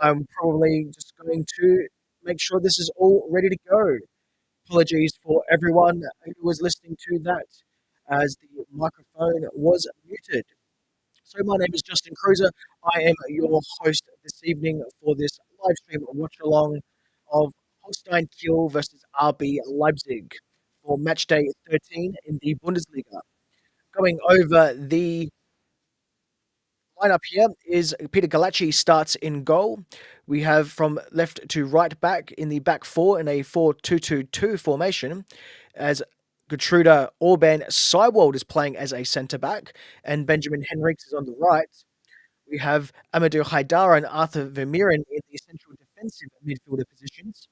I'm probably just going to make sure this is all ready to go. Apologies for everyone who was listening to that as the microphone was muted. So my name is Justin Cruiser. I am your host this evening for this live stream watch along of Holstein Kiel versus RB Leipzig for match day 13 in the Bundesliga. Going over the lineup here is Peter Galacci starts in goal. We have from left to right back in the back four in a 4-2-2-2 formation as Gertruda Orban Seiwald is playing as a centre back and Benjamin Henriks is on the right. We have Amadou Haidara and Arthur Vermeeren in the central defensive midfielder positions.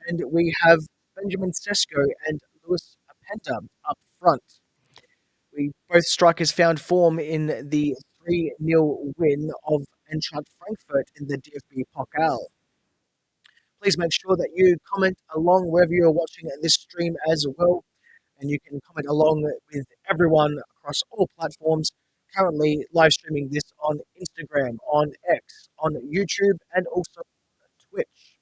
And we have Benjamin Sesko and Luis Apenta up front. Both strikers found form in the 3-0 win of Eintracht Frankfurt in the DFB Pokal. Please make sure that you comment along wherever you're watching this stream as well, and you can comment along with everyone across all platforms. Currently live streaming this on Instagram, on X, on YouTube, and also Twitch.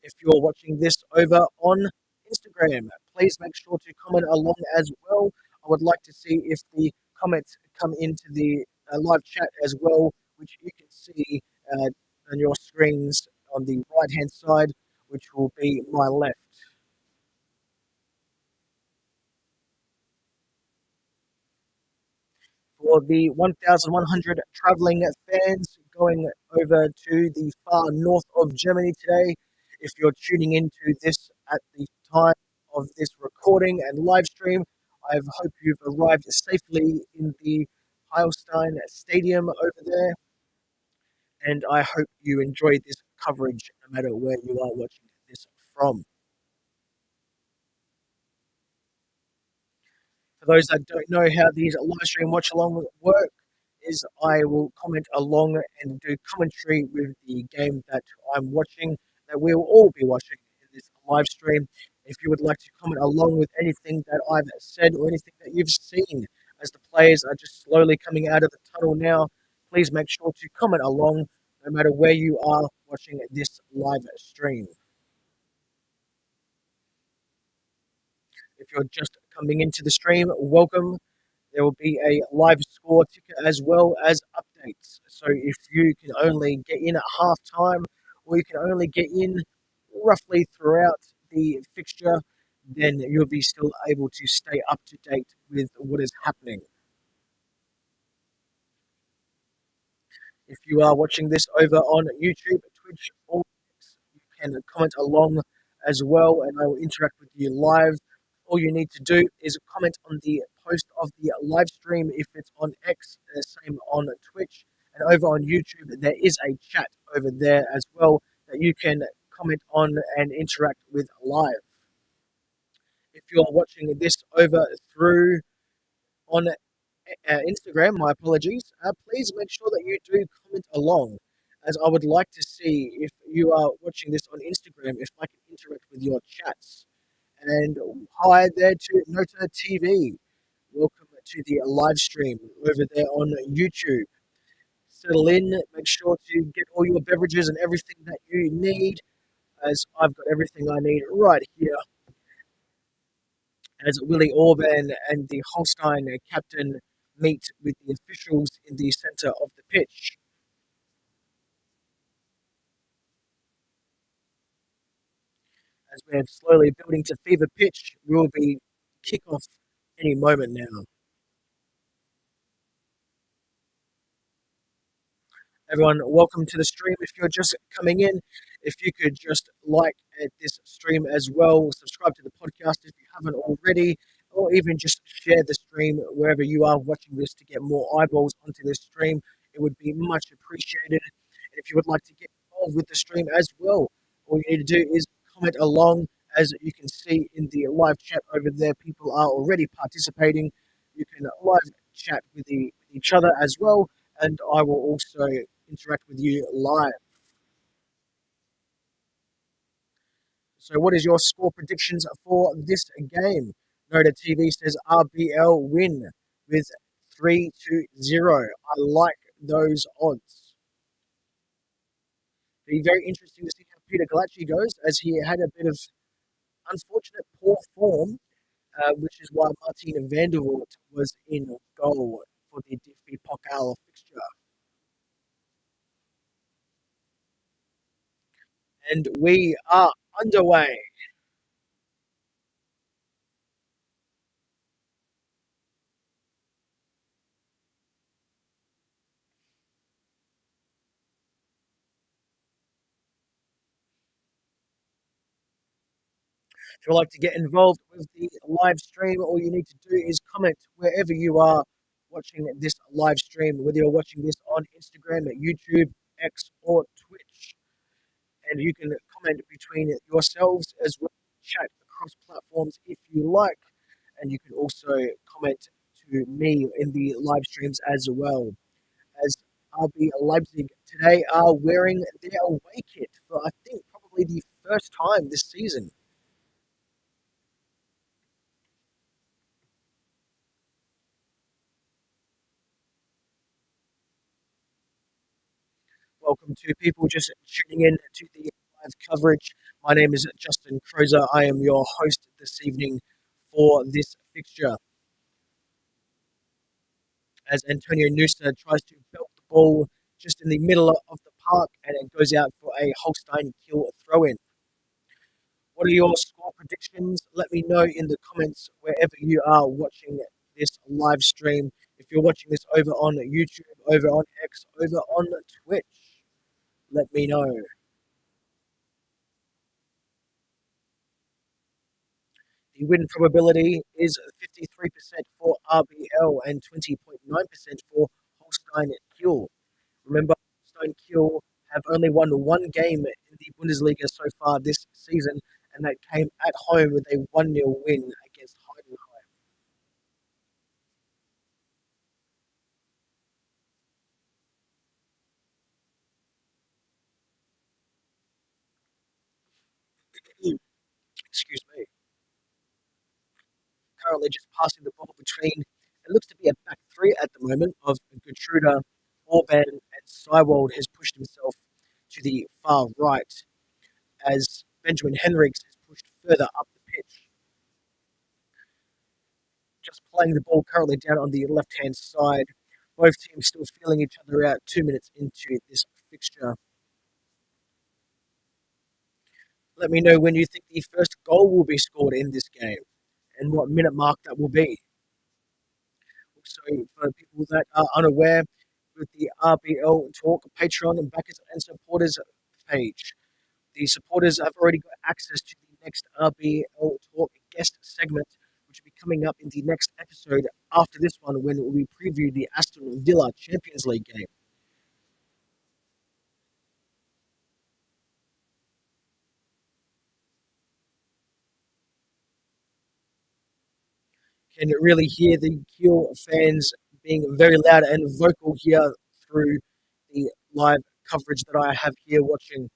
If you're watching this over on Instagram, please make sure to comment along as well. I would like to see if the comments come into the live chat as well, which you can see on your screens on the right-hand side, which will be my left. For the 1,100 traveling fans going over to the far north of Germany today, if you're tuning into this at the time of this recording and live stream, I hope you've arrived safely in the Holstein Stadium over there, and I hope you enjoy this coverage no matter where you are watching this from. For those that don't know how these live stream watch along work, is I will comment along and do commentary with the game that I'm watching, that we will all be watching in this live stream. If you would like to comment along with anything that I've said or anything that you've seen as the players are just slowly coming out of the tunnel now, please make sure to comment along no matter where you are watching this live stream. If you're just coming into the stream, welcome. There will be a live score ticker as well as updates. So if you can only get in at half time or you can only get in roughly throughout the fixture, then you'll be still able to stay up to date with what is happening. If you are watching this over on YouTube, Twitch, or you can comment along as well, and I will interact with you live. All you need to do is comment on the post of the live stream if it's on X, the same on Twitch, and over on YouTube, there is a chat over there as well that you can comment on and interact with live. If you're watching this over through on Instagram, my apologies, please make sure that you do comment along, as I would like to see if you are watching this on Instagram, if I can interact with your chats. And hi there to Nota TV. Welcome to the live stream over there on YouTube. Settle in, make sure to get all your beverages and everything that you need, as I've got everything I need right here. As Willie Orban and the Holstein captain meet with the officials in the centre of the pitch. As we're slowly building to fever pitch, we'll be kick-off any moment now. Everyone, welcome to the stream. If you're just coming in, if you could just like this stream as well, subscribe to the podcast if you haven't already, or even just share the stream wherever you are watching this to get more eyeballs onto this stream. It would be much appreciated. And if you would like to get involved with the stream as well, all you need to do is comment along. As you can see in the live chat over there, people are already participating. You can live chat with each other as well, and I will also interact with you live. So what is your score predictions for this game? Noda TV says RBL win with 3-0. I like those odds. Be very interesting to see how Peter Galacci goes, as he had a bit of unfortunate poor form, which is why Martin van der Voort was in goal for the DFB Pokal fixture. And we are underway. If you'd like to get involved with the live stream, all you need to do is comment wherever you are watching this live stream, whether you're watching this on Instagram, YouTube, X, or Twitch. And you can comment between yourselves as well, chat across platforms if you like. And you can also comment to me in the live streams as well. As RB Leipzig today are wearing their away kit for, I think, probably the first time this season. Welcome to people just tuning in to the live coverage. My name is Justin Crozer. I am your host this evening for this fixture. As Antonio Nusa tries to belt the ball just in the middle of the park and it goes out for a Holstein Kiel throw-in. What are your score predictions? Let me know in the comments wherever you are watching this live stream. If you're watching this over on YouTube, over on X, over on Twitch, let me know. The win probability is 53% for RBL and 20.9% for Holstein Kiel. Remember, Holstein Kiel have only won one game in the Bundesliga so far this season, and that came at home with a 1-0 win against Heidenheim. Excuse me. Currently just passing the ball between, it looks to be a back three at the moment of Gertruda, Orban, and Seiwald has pushed himself to the far right as Benjamin Henriks has pushed further up the pitch. Just playing the ball currently down on the left-hand side. Both teams still feeling each other out 2 minutes into this fixture. Let me know when you think the first goal will be scored in this game and what minute mark that will be. So for people that are unaware, with the RBL Talk Patreon and backers and supporters page, the supporters have already got access to the next RBL Talk guest segment, which will be coming up in the next episode after this one when we preview the Aston Villa Champions League game. Can really hear the Kiel fans being very loud and vocal here through the live coverage that I have here watching.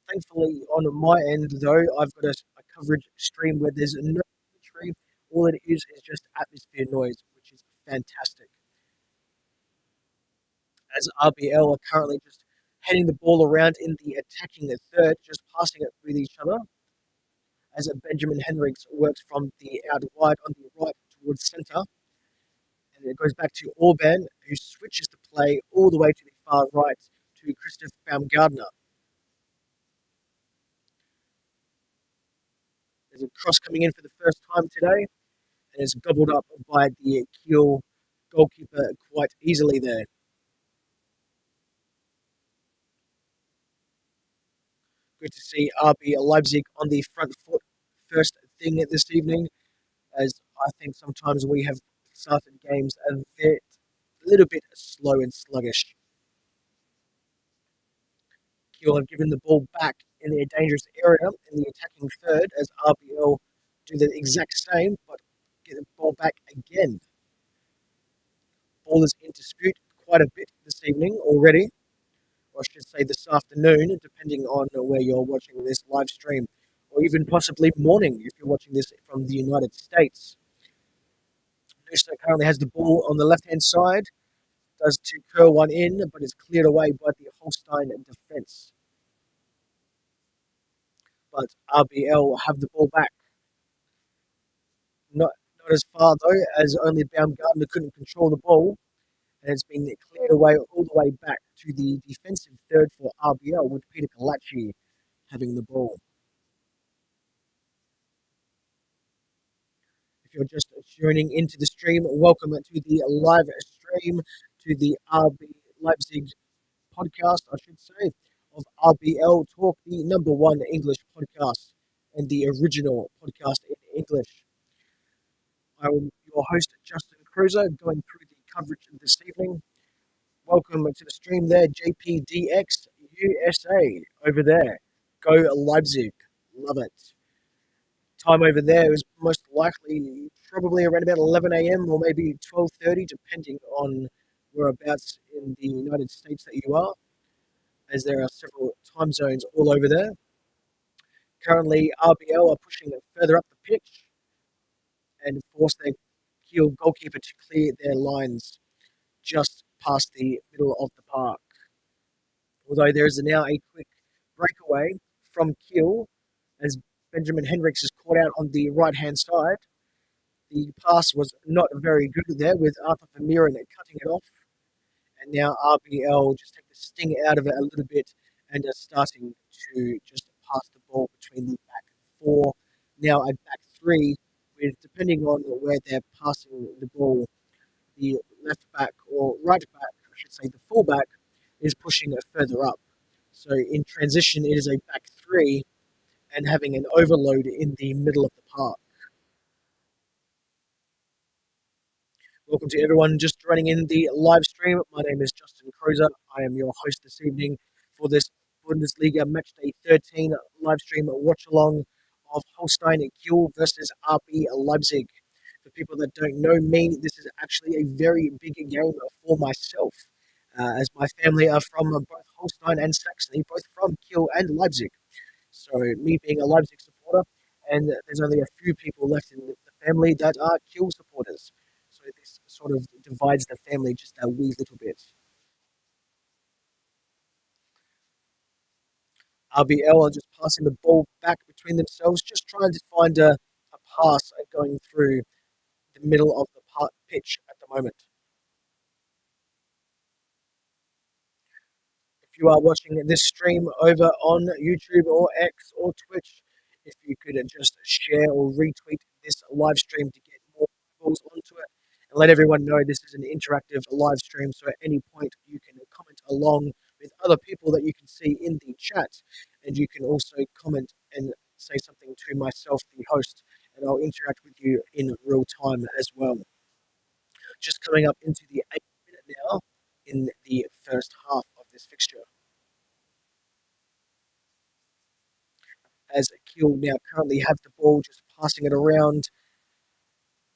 Thankfully, on my end, though, I've got a coverage stream where there's no commentary. All it is just atmosphere noise, which is fantastic. As RBL are currently just heading the ball around in the attacking third, just passing it with each other. As Benjamin Henriks works from the out wide on the right towards centre. And it goes back to Orban, who switches the play all the way to the far right to Christoph Baumgartner. There's a cross coming in for the first time today, and it's gobbled up by the Kiel goalkeeper quite easily there. Good to see RB Leipzig on the front foot first thing this evening, as I think sometimes we have started games a little bit slow and sluggish. Kiel have given the ball back in their dangerous area in the attacking third as RBL do the exact same, but get the ball back again. Ball is in dispute quite a bit this evening already, or I should say this afternoon, depending on where you're watching this live stream, or even possibly morning if you're watching this from the United States. Noosa currently has the ball on the left-hand side, does to curl one in, but is cleared away by the Holstein defence. But RBL have the ball back. Not as far though, as only Baumgartner couldn't control the ball, and it's been cleared away all the way back to the defensive third for RBL, with Peter Kalachi having the ball. If you're just tuning into the stream, welcome to the live stream to the RB Leipzig podcast, I should say, of RBL Talk, the number one English podcast and the original podcast in English. I'm your host, Justin Cruiser, going through the coverage this evening. Welcome to the stream there, JPDX USA over there. Go Leipzig. Love it. Time over there is most likely probably around about 11 a.m. or maybe 12:30, depending on whereabouts in the United States that you are, as there are several time zones all over there. Currently, RBL are pushing it further up the pitch and force their Kiel goalkeeper to clear their lines just past the middle of the park. Although there is now a quick breakaway from Kiel as Benjamin Hendricks is caught out on the right-hand side. The pass was not very good there with Arthur Vermeeren cutting it off. And now RBL just take the sting out of it a little bit and are starting to just pass the ball between the back four, now a back three, with depending on where they're passing the ball, the left back or right back, I should say the full back, is pushing it further up. So in transition, it is a back three and having an overload in the middle of the park. Welcome to everyone just joining in the live stream. My name is Justin Cruiser. I am your host this evening for this Bundesliga Matchday 13 live stream watch along of Holstein Kiel versus RB Leipzig. For people that don't know me, this is actually a very big game for myself, as my family are from both Holstein and Saxony, both from Kiel and Leipzig. So me being a Leipzig supporter, and there's only a few people left in the family that are Kiel supporters. So this sort of divides the family just a wee little bit. RBL are just passing the ball back between themselves, just trying to find a pass going through the middle of the pitch at the moment. If you are watching this stream over on YouTube or X or Twitch, if you could just share or retweet this live stream to get more eyeballs onto it and let everyone know this is an interactive live stream. So at any point you can comment along with other people that you can see in the chat, and you can also comment and say something to myself, the host, and I'll interact with you in real time as well. Just coming up into the 8th minute now in the first half of this fixture. As Kiel now currently have the ball, just passing it around.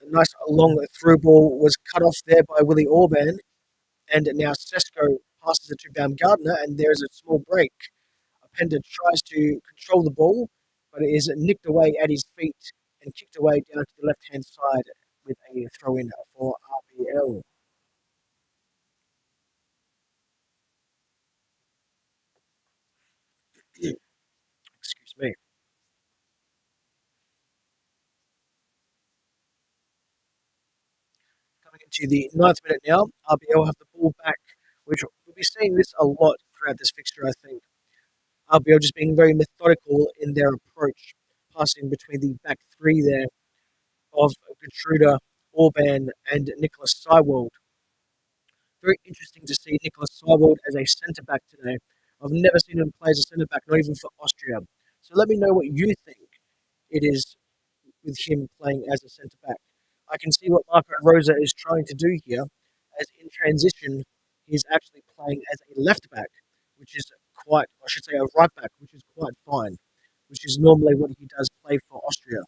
A nice long through ball was cut off there by Willie Orban, and now Sesko passes it to Baumgartner, and there is a small break. Openda tries to control the ball, but it is nicked away at his feet and kicked away down to the left-hand side with a throw-in for RBL. Excuse me. Coming into the 9th minute now, RBL have the ball back, which we'll be seeing this a lot throughout this fixture, I think. RBL just being very methodical in their approach, passing between the back three there of Gertruda, Orban, and Nicholas Seiwald. Very interesting to see Nicholas Seiwald as a centre back today. I've never seen him play as a centre back, not even for Austria. So let me know what you think it is with him playing as a centre back. I can see what Marco Rosa is trying to do here, as in transition, he's actually playing as a left back, which is quite, I should say, a right back, which is quite fine, which is normally what he does play for Austria.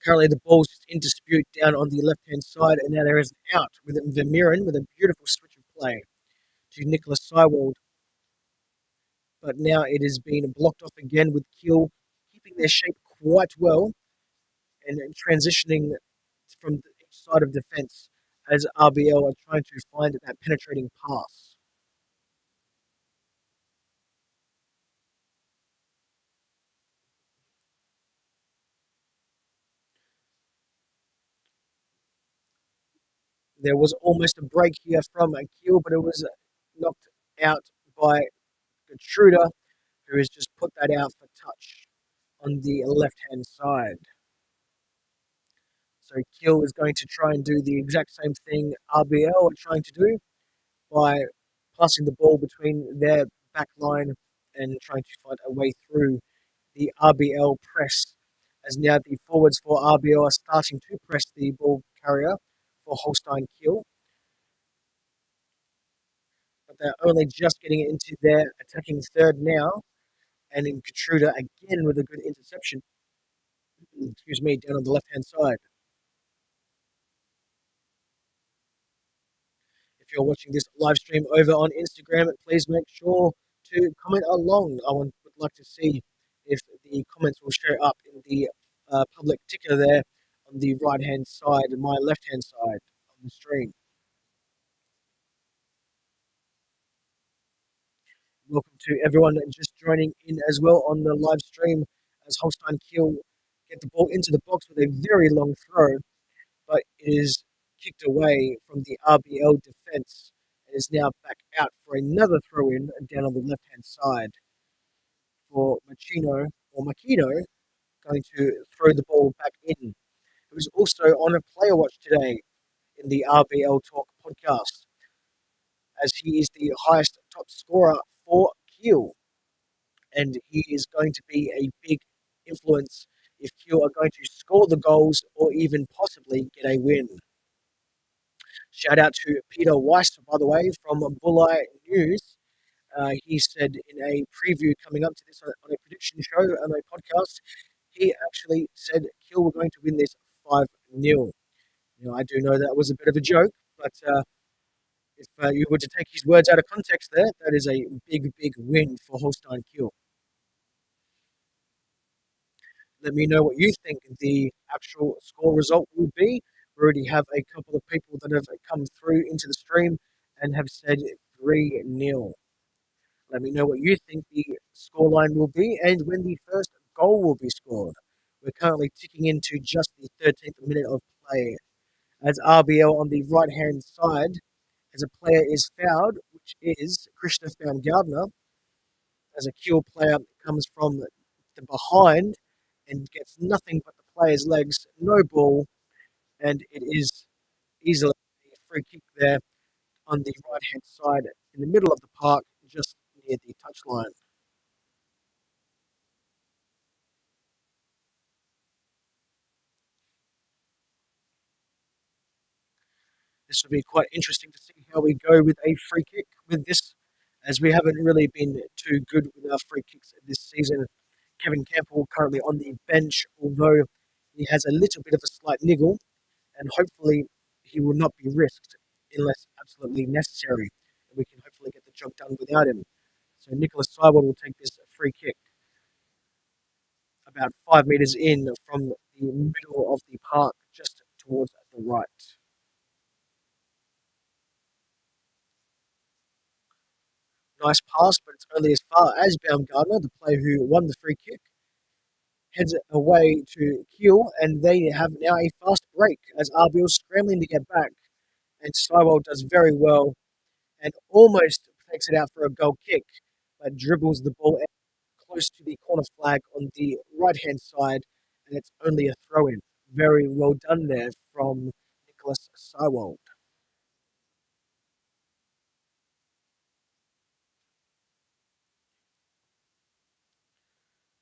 Currently, the ball's in dispute down on the left-hand side, and now there is an out with Vermeeren with a beautiful switch of play to Nicholas Seiwald. But now it has been blocked off again with Kiel keeping their shape quite well and transitioning from each side of defence as RBL are trying to find that penetrating pass. There was almost a break here from Kiel, but it was knocked out by Gertruda, who has just put that out for touch on the left-hand side. So Kiel is going to try and do the exact same thing RBL are trying to do by passing the ball between their back line and trying to find a way through the RBL press. As now the forwards for RBL are starting to press the ball carrier for Holstein Kiel, but they're only just getting it into their attacking third now. And in Gertruda again with a good interception. Excuse me, down on the left hand side. If you're watching this live stream over on Instagram, please make sure to comment along. Would like to see if the comments will show up in the public ticker there on the right hand side and my left hand side on the stream. Welcome to everyone just joining in as well on the live stream as Holstein Kiel get the ball into the box with a very long throw, but it is kicked away from the RBL defence and is now back out for another throw in down on the left hand side for Makino going to throw the ball back in. Who's also on a player watch today in the RBL Talk podcast, as he is the highest top scorer for Kiel, and he is going to be a big influence if Kiel are going to score the goals or even possibly get a win. Shout out to Peter Weiss, by the way, from Bulli News. He said in a preview coming up to this on a prediction show on a podcast, he actually said Kiel were going to win this 5-0. I do know that was a bit of a joke, but if you were to take his words out of context there, that is a big, big win for Holstein Kiel. Let me know what you think the actual score result will be. We already have a couple of people that have come through into the stream and have said 3-0. Let me know what you think the scoreline will be and when the first goal will be scored. We're currently ticking into just the 13th minute of play. As RBL on the right-hand side, as a player is fouled, which is Christoph Baumgardner, as a Kiel player comes from the behind and gets nothing but the player's legs, no ball, and it is easily a free kick there on the right-hand side in the middle of the park, just near the touchline. This will be quite interesting to see how we go with a free kick with this, as we haven't really been too good with our free kicks this season. Kevin Campbell currently on the bench, although he has a little bit of a slight niggle, and hopefully he will not be risked unless absolutely necessary. And we can hopefully get the job done without him. So Nicholas Seibold will take this free kick about 5 meters in from the middle of the park, just towards the right. Nice pass, but it's only as far as Baumgartner, the player who won the free kick, heads away to Kiel, and they have now a fast break as RBL scrambling to get back. And Seibold does very well and almost takes it out for a goal kick, but dribbles the ball out close to the corner flag on the right-hand side, and it's only a throw-in. Very well done there from Nicholas Seibold.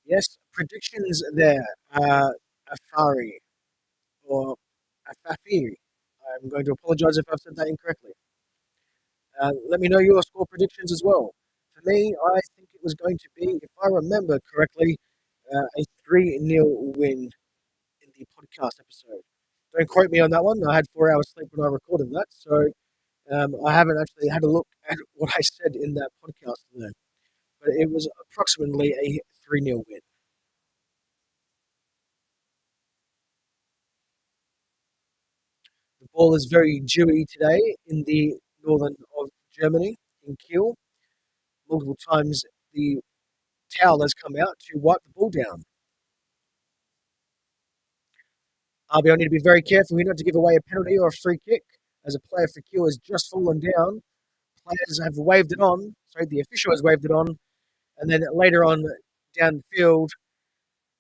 Yes, predictions there. Afari or Afafi. I'm going to apologise if I've said that incorrectly. Let me know your score predictions as well. For me, I think it was going to be, if I remember correctly, a 3-0 win in the podcast episode. Don't quote me on that one. I had 4 hours sleep when I recorded that, so I haven't actually had a look at what I said in that podcast today. But it was approximately a 3-0 win. Ball is very dewy today in the northern of Germany, in Kiel. Multiple times the towel has come out to wipe the ball down. RBL need to be very careful here not to give away a penalty or a free kick, as a player for Kiel has just fallen down. Players have waved it on. Sorry, the official has waved it on, and then later on downfield,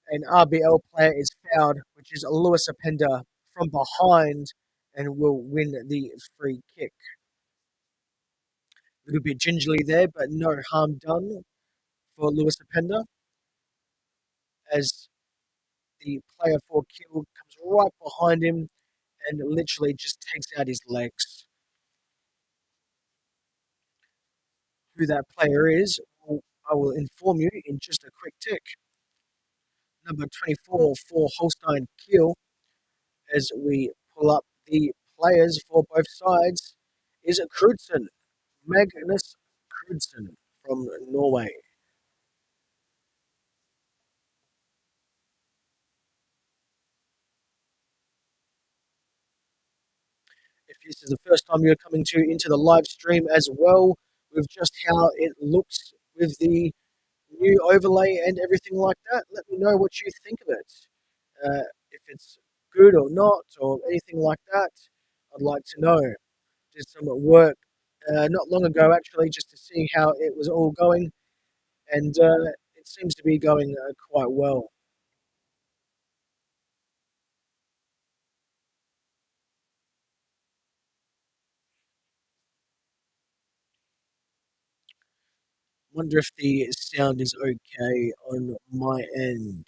an RBL player is fouled, which is Lewis Apenda from behind, and will win the free kick. A little bit gingerly there, but no harm done for Lewis Apenda, as the player for Kiel comes right behind him and literally just takes out his legs. Who that player is, I will inform you in just a quick tick. Number 24 for Holstein Kiel, as we pull up the players for both sides, is Krudsen, Magnus Krudsen from Norway. If this is the first time you're coming into the live stream as well, with just how it looks with the new overlay and everything like that, let me know what you think of it. If it's good or not, or anything like that, I'd like to know. Did some work not long ago, actually, just to see how it was all going, and it seems to be going quite well. Wonder if the sound is okay on my end.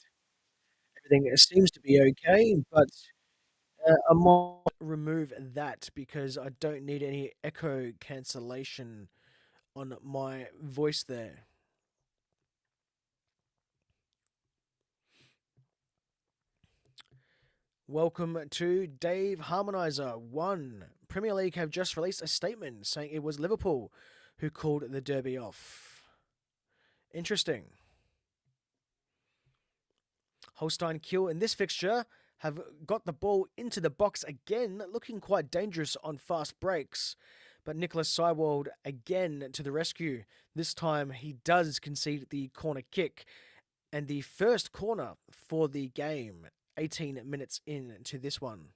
Everything seems to be okay, but I might remove that because I don't need any echo cancellation on my voice there. Welcome to Dave Harmonizer 1. Premier League have just released a statement saying it was Liverpool who called the derby off. Interesting. Holstein Kiel in this fixture have got the ball into the box again, looking quite dangerous on fast breaks. But Nicholas Seiwald again to the rescue. This time he does concede the corner kick, and the first corner for the game, 18 minutes into this one.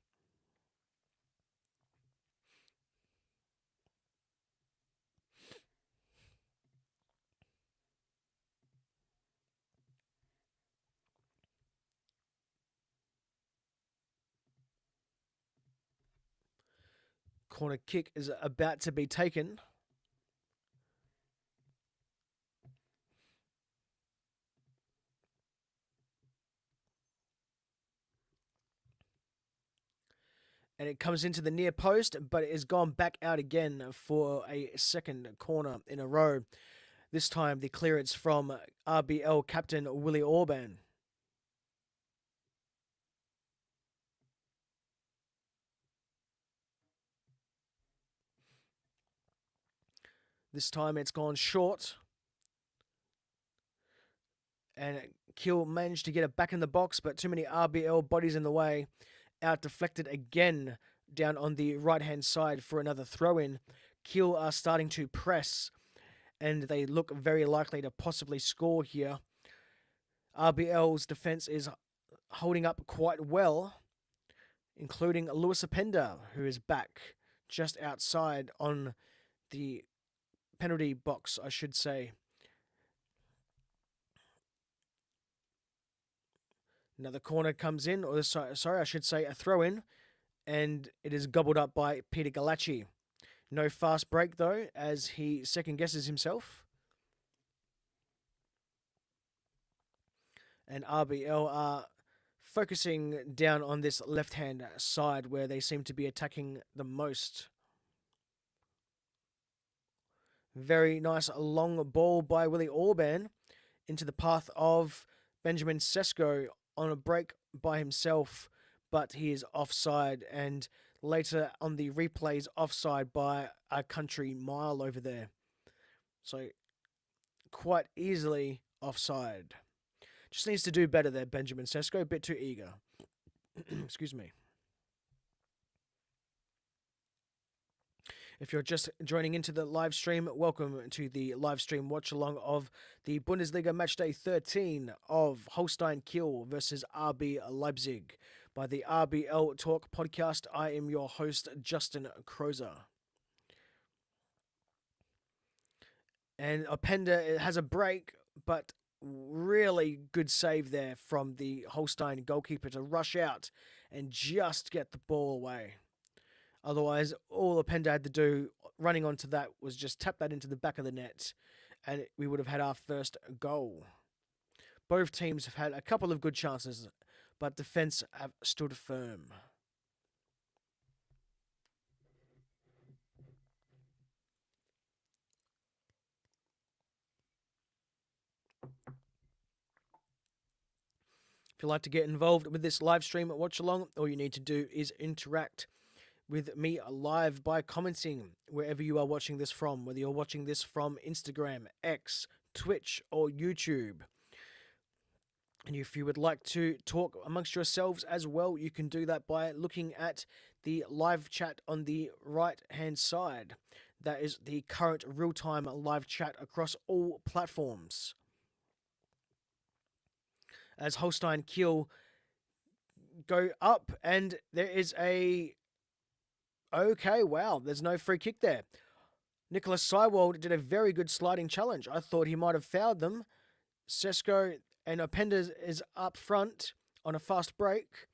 Corner kick is about to be taken. And it comes into the near post, but it has gone back out again for a second corner in a row. This time the clearance from RBL captain Willie Orban. This time it's gone short. And Kiel managed to get it back in the box, but too many RBL bodies in the way. Out deflected again down on the right hand side for another throw in. Kiel are starting to press, and they look very likely to possibly score here. RBL's defense is holding up quite well, including Lewis Apenda, who is back just outside on the penalty box, I should say. Another corner comes in, or sorry, I should say a throw in, and it is gobbled up by Peter Galacci. No fast break though, as he second guesses himself. And RBL are focusing down on this left hand side where they seem to be attacking the most. Very nice long ball by Willie Orban into the path of Benjamin Sesko on a break by himself, but he is offside, and later on the replays offside by a country mile over there. So quite easily offside. Just needs to do better there, Benjamin Sesko. A bit too eager. Excuse me. If you're just joining into the live stream, welcome to the live stream watch along of the Bundesliga matchday 13 of Holstein Kiel versus RB Leipzig by the RBL Talk podcast. I am your host, Justin Crozer. And Openda has a break, but really good save there from the Holstein goalkeeper to rush out and just get the ball away. Otherwise, all Openda had to do running onto that was just tap that into the back of the net, and we would have had our first goal. Both teams have had a couple of good chances, but defence have stood firm. If you'd like to get involved with this live stream watch along, all you need to do is interact with me live by commenting wherever you are watching this from, whether you're watching this from Instagram, X, Twitch, or YouTube. And if you would like to talk amongst yourselves as well, you can do that by looking at the live chat on the right-hand side. That is the current real-time live chat across all platforms. As Holstein Kiel go up, and there is a... Okay, wow, there's no free kick there. Nicholas Seiwald did a very good sliding challenge. I thought he might have fouled them. Sesko and Openda is up front on a fast break.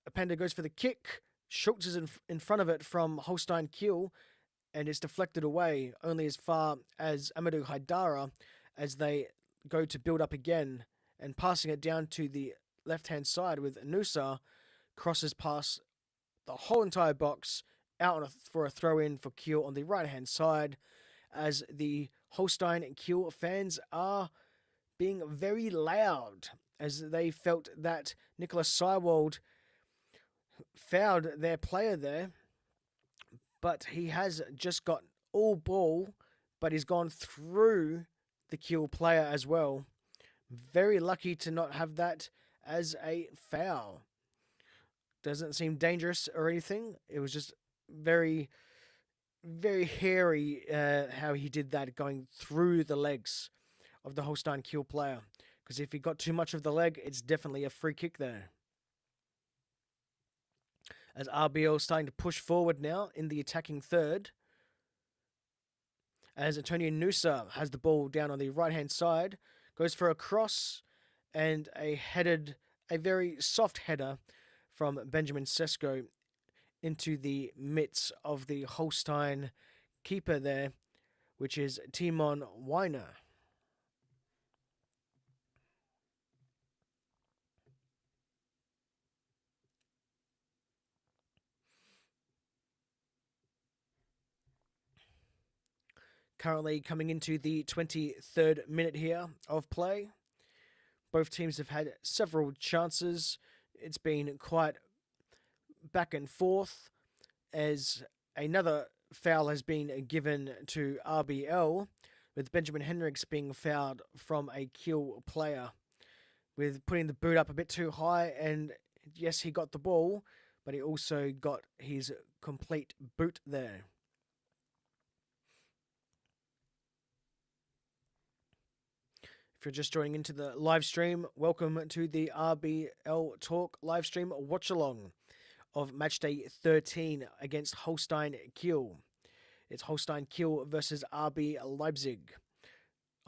Openda goes for the kick. Schultz is in front of it from Holstein Kiel and is deflected away only as far as Amadou Haidara as they go to build up again and passing it down to the left-hand side with Nusa crosses past the whole entire box out for a throw-in for Kiel on the right-hand side as the Holstein Kiel fans are being very loud as they felt that Nicholas Seiwald fouled their player there, but he has just got all ball, but he's gone through the Kiel player as well. Very lucky to not have that as a foul. Doesn't seem dangerous or anything. It was just very, very hairy how he did that, going through the legs of the Holstein Kiel player. Because if he got too much of the leg, it's definitely a free kick there. As RBL starting to push forward now in the attacking third. As Antonio Nusa has the ball down on the right-hand side. Goes for a cross and a very soft header from Benjamin Sesko into the midst of the Holstein keeper there, which is Timon Weiner. Currently coming into the 23rd minute here of play. Both teams have had several chances. It's been quite back and forth as another foul has been given to RBL, with Benjamin Henriks being fouled from a Kiel player, with putting the boot up a bit too high, and yes, he got the ball, but he also got his complete boot there. If you're just joining into the live stream, welcome to the RBL Talk live stream watch along of matchday 13 against Holstein Kiel. It's Holstein Kiel versus RB Leipzig.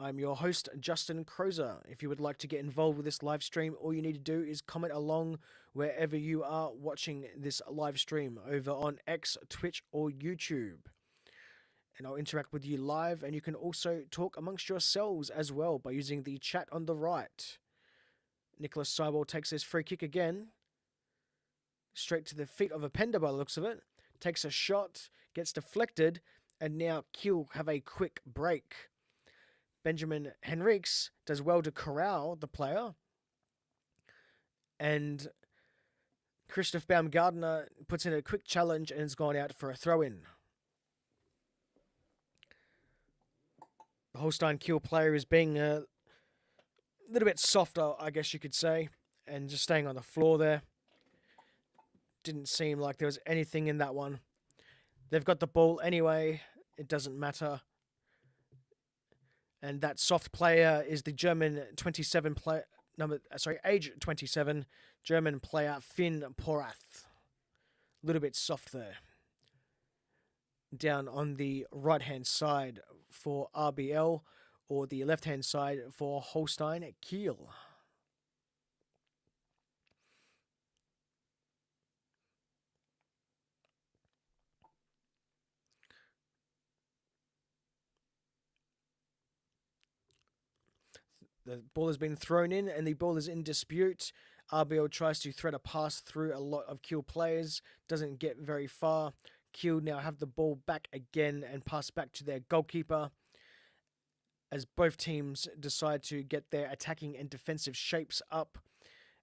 I'm your host, Justin Crozer. If you would like to get involved with this live stream, all you need to do is comment along wherever you are watching this live stream, over on X, Twitch, or YouTube. And I'll interact with you live, and you can also talk amongst yourselves as well by using the chat on the right. Nicholas Seiwald takes his free kick again. Straight to the feet of Openda by the looks of it. Takes a shot, gets deflected, and now Kiel have a quick break. Benjamin Henriks does well to corral the player. And Christoph Baumgartner puts in a quick challenge and has gone out for a throw-in. The Holstein Kiel player is being a little bit softer, I guess you could say, and just staying on the floor there. Didn't seem like there was anything in that one. They've got the ball anyway. It doesn't matter. And that soft player is the German 27 player age 27 German player Finn Porath. A little bit soft there. Down on the right-hand side for RBL, or the left-hand side for Holstein at Kiel. The ball has been thrown in and the ball is in dispute. RBL tries to thread a pass through a lot of Kiel players. Doesn't get very far. Kiel now have the ball back again and pass back to their goalkeeper as both teams decide to get their attacking and defensive shapes up.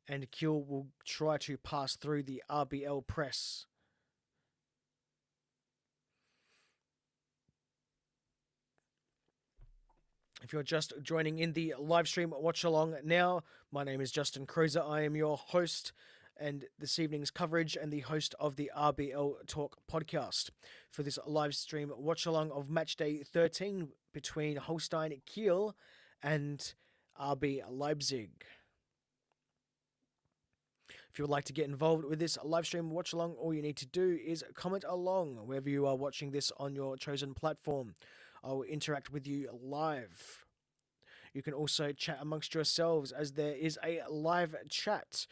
And Kiel will try to pass through the RBL press. If you're just joining in the live stream watch along now, my name is Justin Cruiser. I am your host and this evening's coverage and the host of the RBL Talk podcast for this live stream watch along of match day 13 between Holstein Kiel and RB Leipzig. If you would like to get involved with this live stream watch along, all you need to do is comment along wherever you are watching this on your chosen platform. I will interact with you live. You can also chat amongst yourselves as there is a live chat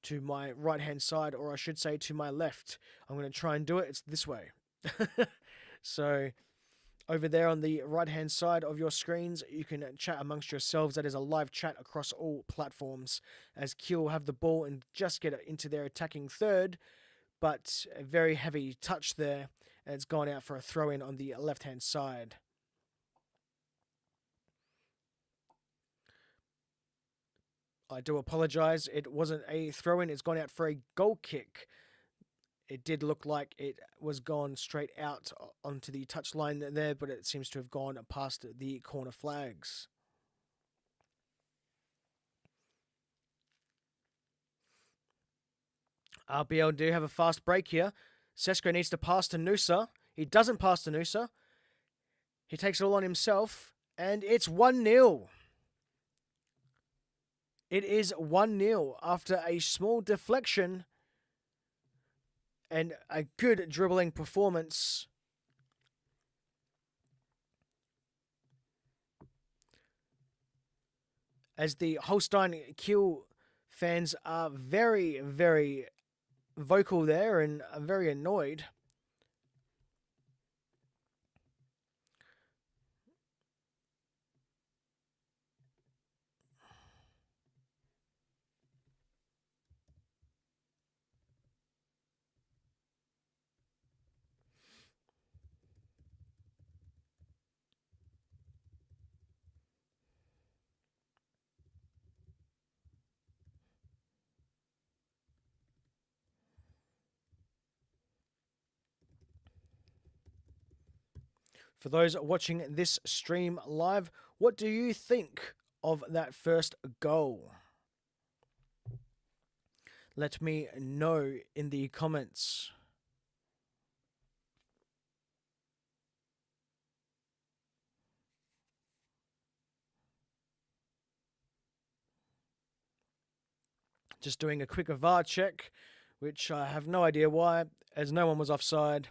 to my right hand side, or I should say to my left. I'm going to try and do it. It's this way. So over there on the right hand side of your screens, you can chat amongst yourselves. That is a live chat across all platforms as Kiel have the ball and just get it into their attacking third, but a very heavy touch there, and it's gone out for a throw in on the left hand side. I do apologise. It wasn't a throw-in. It's gone out for a goal kick. It did look like it was gone straight out onto the touchline there, but it seems to have gone past the corner flags. RBL do have a fast break here. Sesko needs to pass to Nusa. He doesn't pass to Nusa. He takes it all on himself, and it's 1-0. It is 1-0 after a small deflection and a good dribbling performance. As the Holstein Kiel fans are very, very vocal there and are very annoyed. For those watching this stream live, what do you think of that first goal? Let me know in the comments. Just doing a quick VAR check, which I have no idea why, as no one was offside.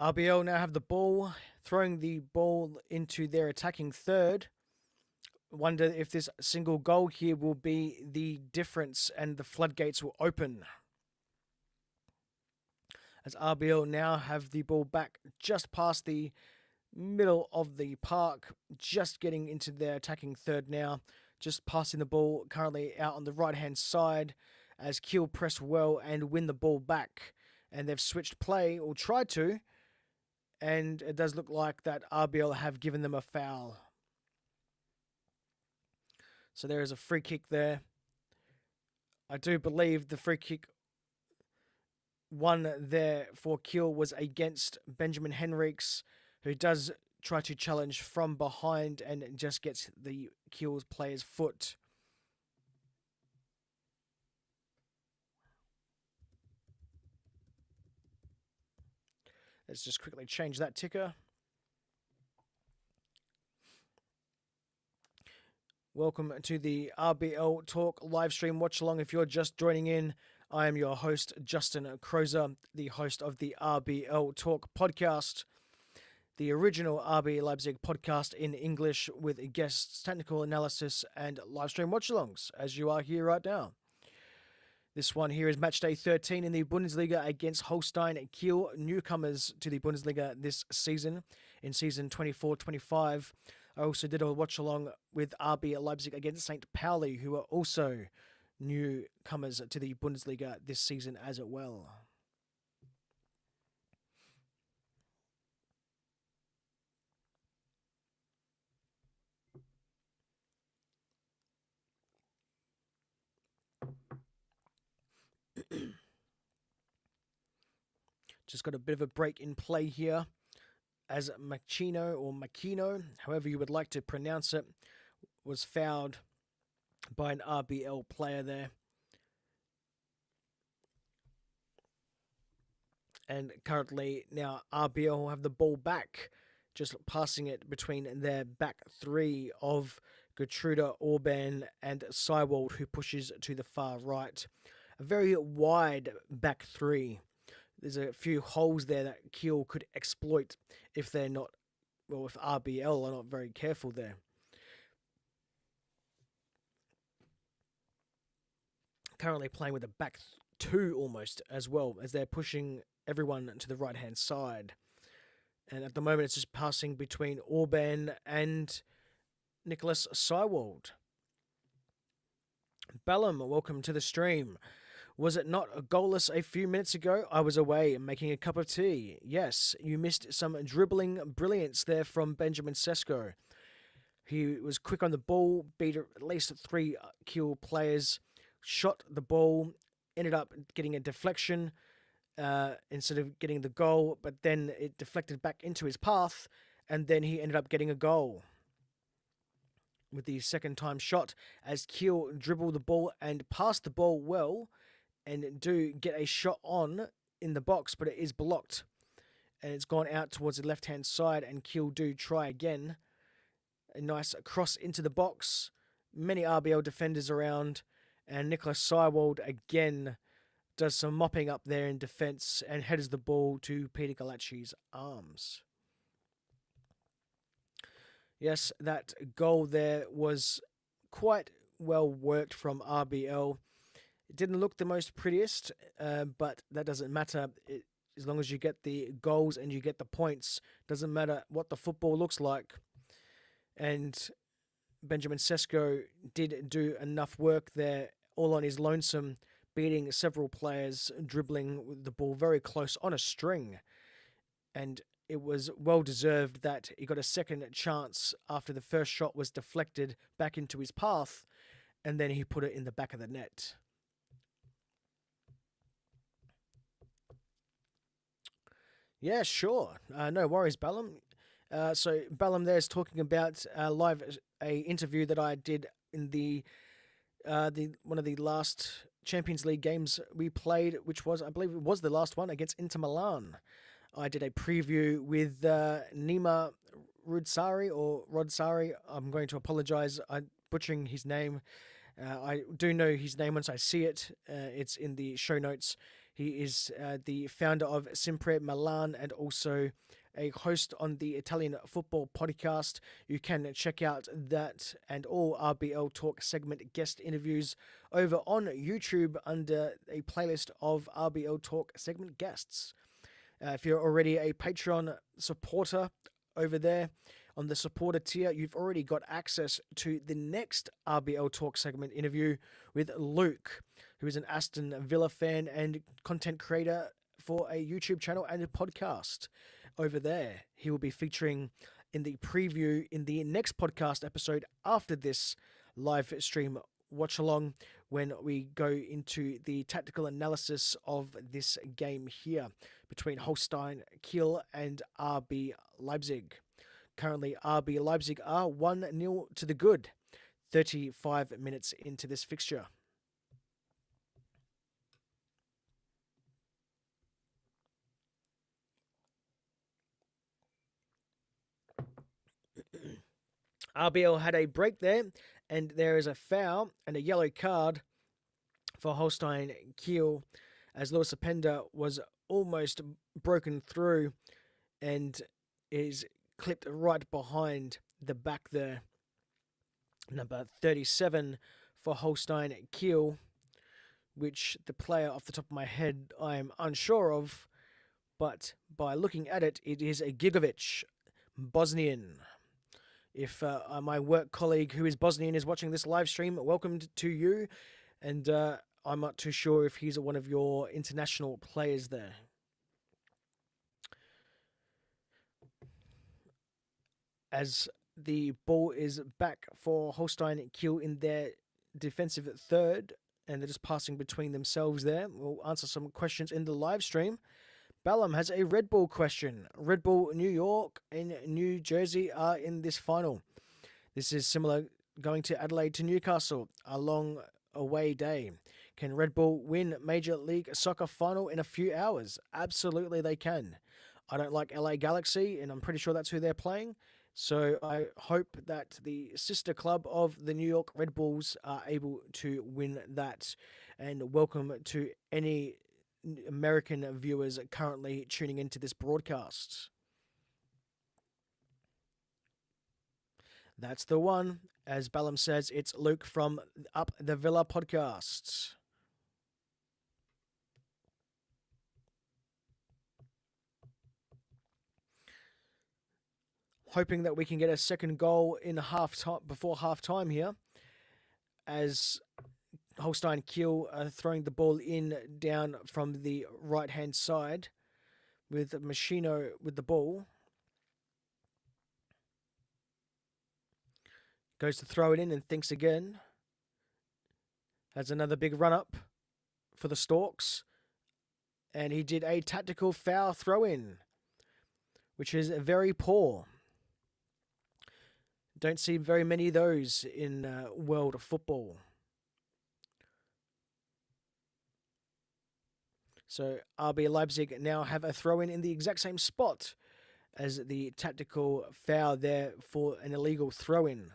RBL now have the ball, throwing the ball into their attacking third. Wonder if this single goal here will be the difference and the floodgates will open. As RBL now have the ball back just past the middle of the park, just getting into their attacking third now, just passing the ball currently out on the right-hand side as Kiel press well and win the ball back. And they've switched play, or tried to, and it does look like that RBL have given them a foul. So there is a free kick there. I do believe the free kick one there for Kiel was against Benjamin Henriques, who does try to challenge from behind and just gets the Kiel's player's foot. Let's just quickly change that ticker. Welcome to the RBL Talk live stream watch along. If you're just joining in, I am your host, Justin Crozer, the host of the RBL Talk podcast, the original RB Leipzig podcast in English with guests, technical analysis, and live stream watch alongs, as you are here right now. This one here is match day 13 in the Bundesliga against Holstein Kiel, newcomers to the Bundesliga this season, in season 24-25. I also did a watch along with RB Leipzig against St. Pauli, who are also newcomers to the Bundesliga this season as well. Just got a bit of a break in play here, as Makino, however you would like to pronounce it, was fouled by an RBL player there. And currently now RBL have the ball back, just passing it between their back three of Gertruda, Orban and Seiwald, who pushes to the far right. A very wide back three. There's a few holes there that Kiel could exploit if they're not, well, if RBL are not very careful there. Currently playing with a back two almost as well, as they're pushing everyone to the right-hand side. And at the moment, it's just passing between Orban and Nicholas Seiwald. Ballum, welcome to the stream. Was it not goalless a few minutes ago? I was away making a cup of tea. Yes, you missed some dribbling brilliance there from Benjamin Sesko. He was quick on the ball, beat at least three Kiel players, shot the ball, ended up getting a deflection instead of getting the goal, but then it deflected back into his path, and then he ended up getting a goal with the second time shot as Kiel dribbled the ball and passed the ball well and do get a shot on in the box, but it is blocked and it's gone out towards the left-hand side, and Kiel do try again. A nice cross into the box, many RBL defenders around, and Nicholas Seiwald again does some mopping up there in defence and headers the ball to Peter Galacci's arms. Yes, that goal there was quite well worked from RBL. It didn't look the most prettiest, but that doesn't matter. As long as you get the goals and you get the points, doesn't matter what the football looks like. And Benjamin Sesko did do enough work there, all on his lonesome, beating several players, dribbling with the ball very close on a string. And it was well-deserved that he got a second chance after the first shot was deflected back into his path, and then he put it in the back of the net. Yeah, sure. No worries, Ballum. So Ballum there is talking about a interview that I did in the one of the last Champions League games we played, which was, I believe it was the last one, against Inter Milan. I did a preview with Nima Rodsari. I'm going to apologise. I'm butchering his name. I do know his name once I see it. It's in the show notes. He is the founder of Sempre Milan and also a host on the Italian Football Podcast. You can check out that and all RBL Talk segment guest interviews over on YouTube under a playlist of RBL Talk segment guests. If you're already a Patreon supporter over there on the supporter tier, you've already got access to the next RBL Talk segment interview with Luke, who is an Aston Villa fan and content creator for a YouTube channel and a podcast over there. He will be featuring in the preview in the next podcast episode after this live stream watch along when we go into the tactical analysis of this game here between Holstein, Kiel, and RB Leipzig. Currently, RB Leipzig are 1-0 to the good, 35 minutes into this fixture. RBL had a break there, and there is a foul and a yellow card for Holstein Kiel as Lewis Openda was almost broken through and is clipped right behind the back there. Number 37 for Holstein Kiel, which the player off the top of my head I'm unsure of, but by looking at it, it is a Gigovic, Bosnian. If my work colleague who is Bosnian is watching this live stream, welcome to you. And I'm not too sure if he's one of your international players there. As the ball is back for Holstein Kiel in their defensive third, and they're just passing between themselves there. We'll answer some questions in the live stream. Ballum has a Red Bull question. Red Bull New York and New Jersey are in this final. This is similar going to Adelaide to Newcastle, a long away day. Can Red Bull win Major League Soccer final in a few hours? Absolutely they can. I don't like LA Galaxy, and I'm pretty sure that's who they're playing. So I hope that the sister club of the New York Red Bulls are able to win that. And welcome to any American viewers currently tuning into this broadcast. That's the one. As Ballum says, it's Luke from Up the Villa podcast. Hoping that we can get a second goal in before half time here, as Holstein Kiel are throwing the ball in down from the right hand side with Machino with the ball. Goes to throw it in and thinks again. Has another big run up for the Storks. And he did a tactical foul throw in, which is very poor. Don't see very many of those in world football. So RB Leipzig now have a throw in the exact same spot as the tactical foul there for an illegal throw in.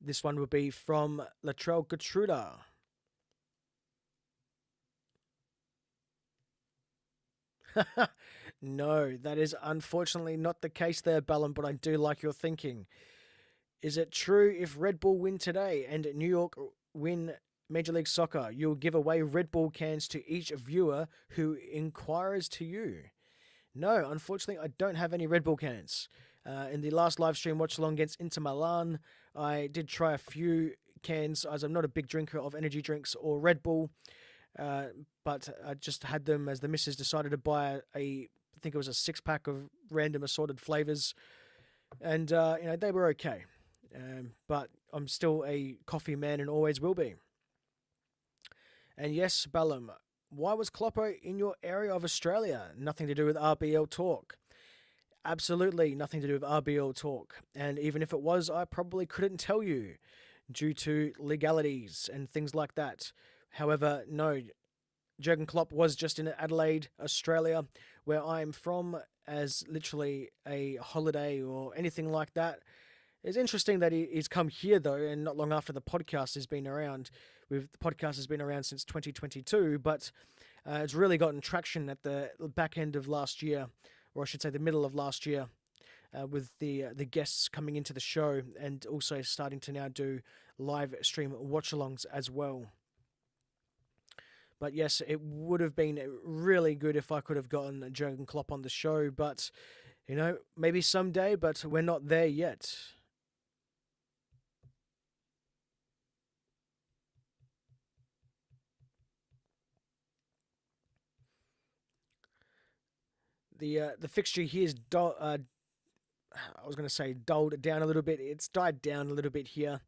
This one would be from Latrell Gertruda. No, that is unfortunately not the case there, Ballum, but I do like your thinking. Is it true if Red Bull win today and New York win Major League Soccer, you'll give away Red Bull cans to each viewer who inquires to you? No, unfortunately, I don't have any Red Bull cans. In the last live stream watch along against Inter Milan, I did try a few cans, as I'm not a big drinker of energy drinks or Red Bull, but I just had them as the missus decided to buy I think it was a 6-pack of random assorted flavors, and they were okay. But I'm still a coffee man and always will be. And yes, Ballum, why was Kloppo in your area of Australia? Nothing to do with RBL Talk. Absolutely nothing to do with RBL Talk. And even if it was, I probably couldn't tell you due to legalities and things like that. However, no, Jurgen Klopp was just in Adelaide, Australia, where I'm from, as literally a holiday or anything like that. It's interesting that he's come here, though, and not long after the podcast has been around. The podcast has been around since 2022, but it's really gotten traction at the back end of last year, or I should say the middle of last year, with the guests coming into the show and also starting to now do live stream watch-alongs as well. But yes, it would have been really good if I could have gotten Jurgen Klopp on the show, but, maybe someday, but we're not there yet. The fixture here is I was going to say dulled down a little bit. It's died down a little bit here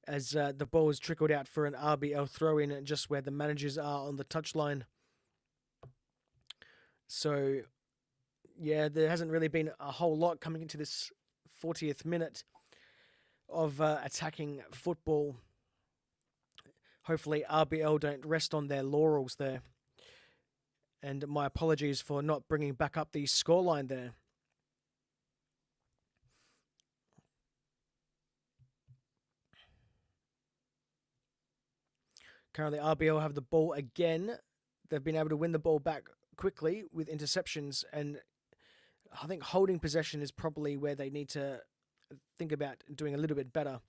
as the ball is trickled out for an RBL throw in just where the managers are on the touchline. So, yeah, there hasn't really been a whole lot coming into this 40th minute of attacking football. Hopefully, RBL don't rest on their laurels there. And my apologies for not bringing back up the scoreline there. Currently, RBL have the ball again. They've been able to win the ball back quickly with interceptions, and I think holding possession is probably where they need to think about doing a little bit better.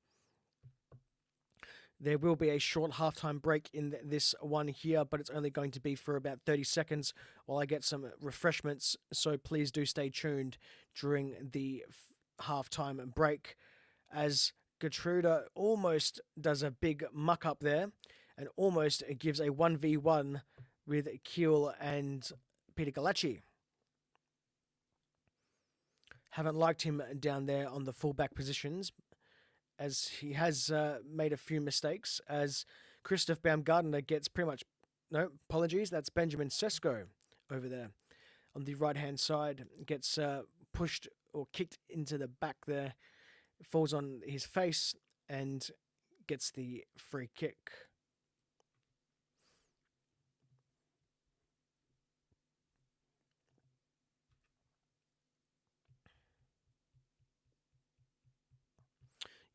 There will be a short halftime break in this one here, but it's only going to be for about 30 seconds while I get some refreshments, so please do stay tuned during the halftime break as Gertruda almost does a big muck up there and almost gives a 1v1 with Kiel and Peter Galacci. Haven't liked him down there on the fullback positions as he has made a few mistakes as Christoph Baumgartner gets pretty much... No, apologies, that's Benjamin Sesko over there on the right-hand side. Gets pushed or kicked into the back there, falls on his face and gets the free kick.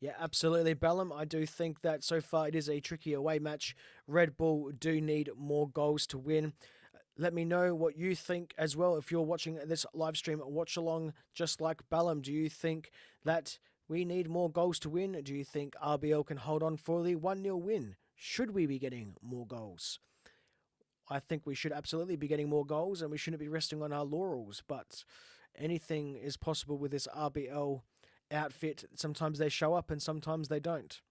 Yeah, absolutely, Bellum. I do think that so far it is a tricky away match. Red Bull do need more goals to win. Let me know what you think as well. If you're watching this live stream watch along, just like Bellum, do you think that we need more goals to win? Do you think RBL can hold on for the 1-0 win? Should we be getting more goals? I think we should absolutely be getting more goals and we shouldn't be resting on our laurels, but anything is possible with this RBL outfit. Sometimes they show up and sometimes they don't.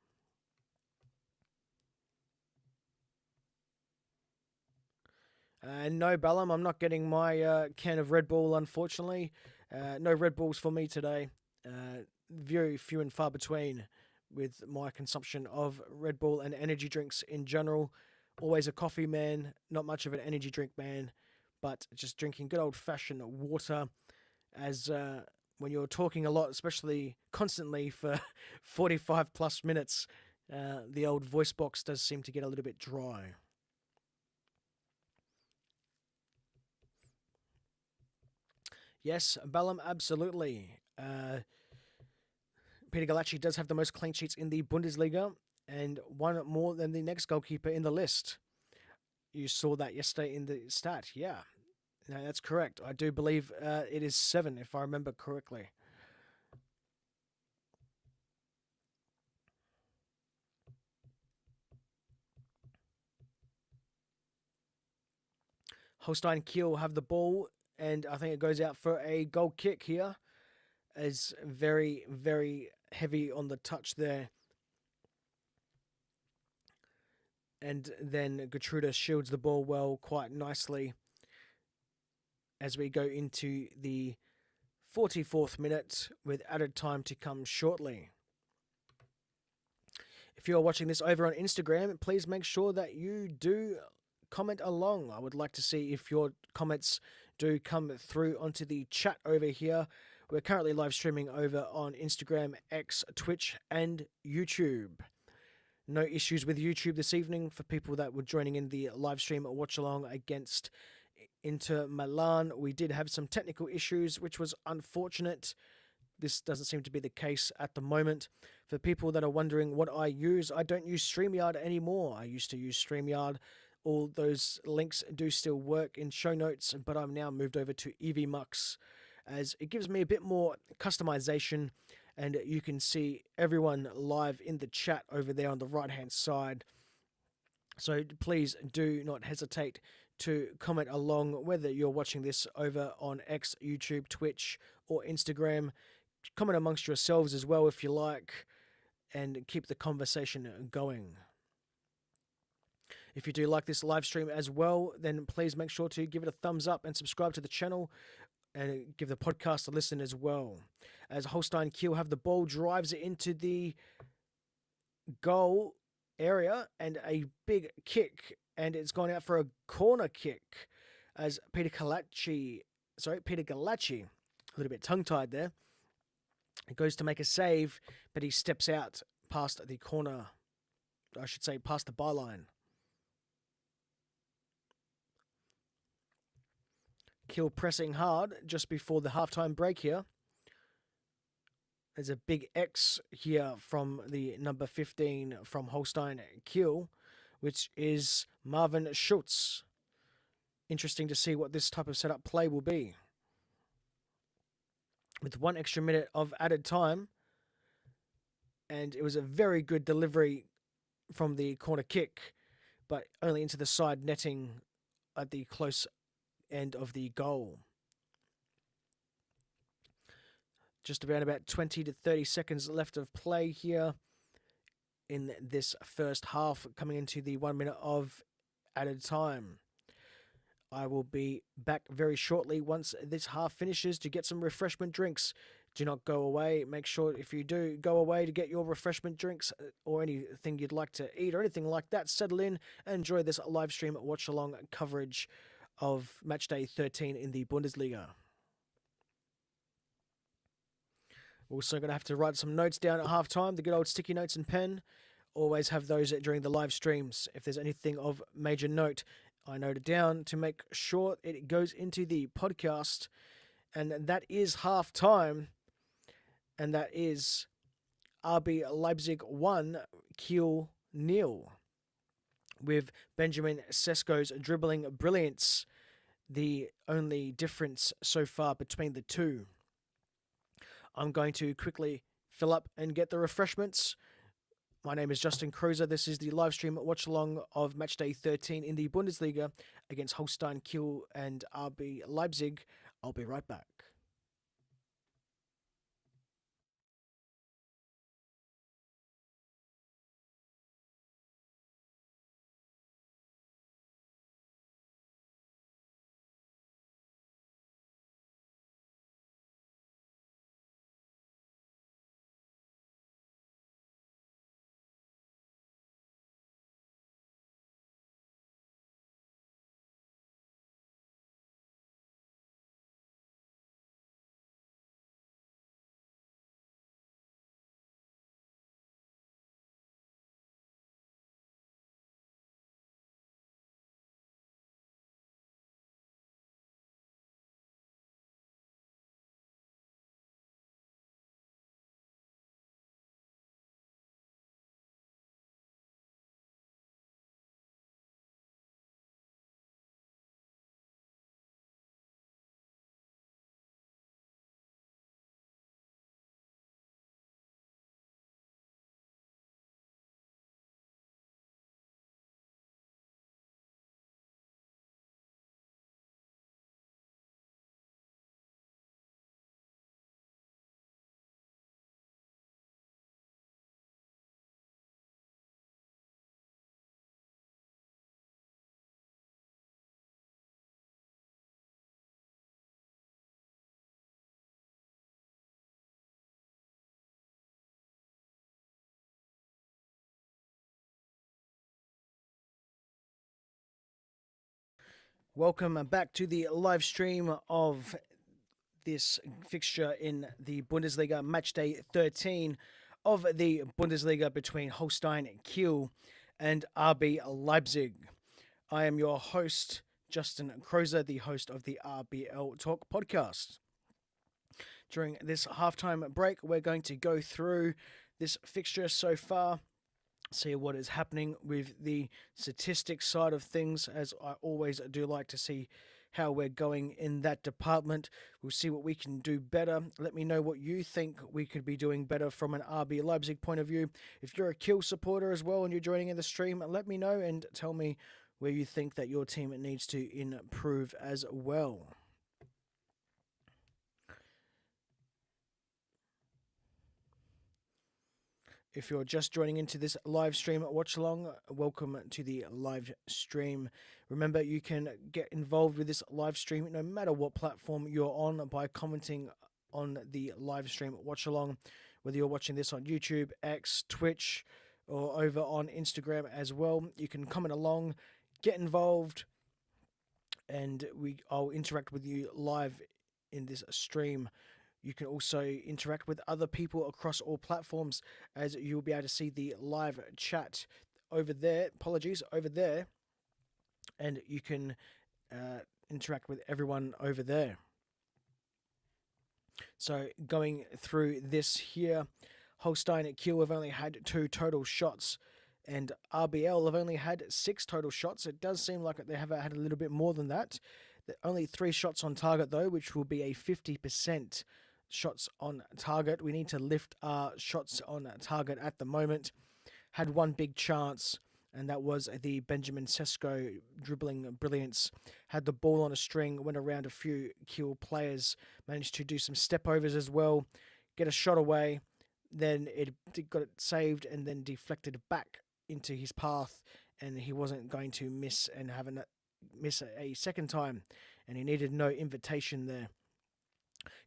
No, Bellum, I'm not getting my can of Red Bull, unfortunately. No Red Bulls for me today. Very few and far between with my consumption of Red Bull and energy drinks in general. Always a coffee man, not much of an energy drink man, but just drinking good old-fashioned water as when you're talking a lot, especially constantly for 45 plus minutes, the old voice box does seem to get a little bit dry. Yes, Bellum, absolutely. Peter Galacci does have the most clean sheets in the Bundesliga and one more than the next goalkeeper in the list. You saw that yesterday in the stat, yeah. No, that's correct. I do believe it is 7, if I remember correctly. Holstein Kiel have the ball, and I think it goes out for a goal kick here. As very, very heavy on the touch there. And then Gertruda shields the ball well, quite nicely. As we go into the 44th minute with added time to come shortly. If you're watching this over on Instagram, please make sure that you do comment along. I would like to see if your comments do come through onto the chat over here. We're currently live streaming over on Instagram, X, Twitch, and YouTube. No issues with YouTube this evening for people that were joining in the live stream watch along against Inter Milan. We did have some technical issues, which was unfortunate. This doesn't seem to be the case at the moment. For people that are wondering what I use, I don't use StreamYard anymore. I used to use StreamYard. All those links do still work in show notes, but I'm now moved over to EVMux as it gives me a bit more customization and you can see everyone live in the chat over there on the right-hand side. So please do not hesitate to comment along, whether you're watching this over on X, YouTube, Twitch, or Instagram. Comment amongst yourselves as well if you like, and keep the conversation going. If you do like this live stream as well, then please make sure to give it a thumbs up and subscribe to the channel and give the podcast a listen as well. As Holstein Kiel have the ball, drives it into the goal area and a big kick, and it's gone out for a corner kick as Peter Galacci, a little bit tongue-tied there. He goes to make a save, but he steps out past the corner, I should say past the byline. Kiel pressing hard just before the halftime break here. There's a big X here from the number 15 from Holstein Kiel, which is Marvin Schultz. Interesting to see what this type of setup play will be. With 1 extra minute of added time, and it was a very good delivery from the corner kick, but only into the side netting at the close end of the goal. Just around about 20 to 30 seconds left of play here in this first half, coming into the 1 minute of added time. I will be back very shortly once this half finishes to get some refreshment drinks. Do not go away. Make sure if you do go away to get your refreshment drinks or anything you'd like to eat or anything like that, settle in and enjoy this live stream watch along coverage of matchday 13 in the Bundesliga. We're also going to have to write some notes down at halftime, the good old sticky notes and pen. Always have those during the live streams. If there's anything of major note, I note it down to make sure it goes into the podcast. And that is halftime. And that is RB Leipzig 1, Kiel 0. With Benjamin Sesko's dribbling brilliance, the only difference so far between the two. I'm going to quickly fill up and get the refreshments. My name is Justin Cruiser. This is the live stream watch along of matchday 13 in the Bundesliga against Holstein Kiel and RB Leipzig. I'll be right back. Welcome back to the live stream of this fixture in the Bundesliga, matchday 13 of the Bundesliga between Holstein Kiel and RB Leipzig. I am your host, Justin Crozer, the host of the RBL Talk podcast. During this halftime break, we're going to go through this fixture so far, see what is happening with the statistics side of things, as I always do like to see how we're going in that department. We'll see what we can do better. Let me know what you think we could be doing better from an RB Leipzig point of view. If you're a Kiel supporter as well and you're joining in the stream, let me know and tell me where you think that your team needs to improve as well. If you're just joining into this live stream watch along, welcome to the live stream. Remember, you can get involved with this live stream no matter what platform you're on by commenting on the live stream watch along, whether you're watching this on YouTube, X, Twitch, or over on Instagram as well. You can comment along, get involved, and I'll interact with you live in this stream. You can also interact with other people across all platforms, as you'll be able to see the live chat over there. Apologies, over there. And you can interact with everyone over there. So going through this here, Holstein at Kiel have only had 2 total shots, and RBL have only had 6 total shots. It does seem like they have had a little bit more than that. Only 3 shots on target, though, which will be a 50% shots on target. We need to lift our shots on target at the moment. Had one big chance, and that was the Benjamin Sesko dribbling brilliance. Had the ball on a string, went around a few Kiel players, managed to do some step overs as well, get a shot away, then it got it saved and then deflected back into his path, and he wasn't going to miss and miss a second time, and he needed no invitation there.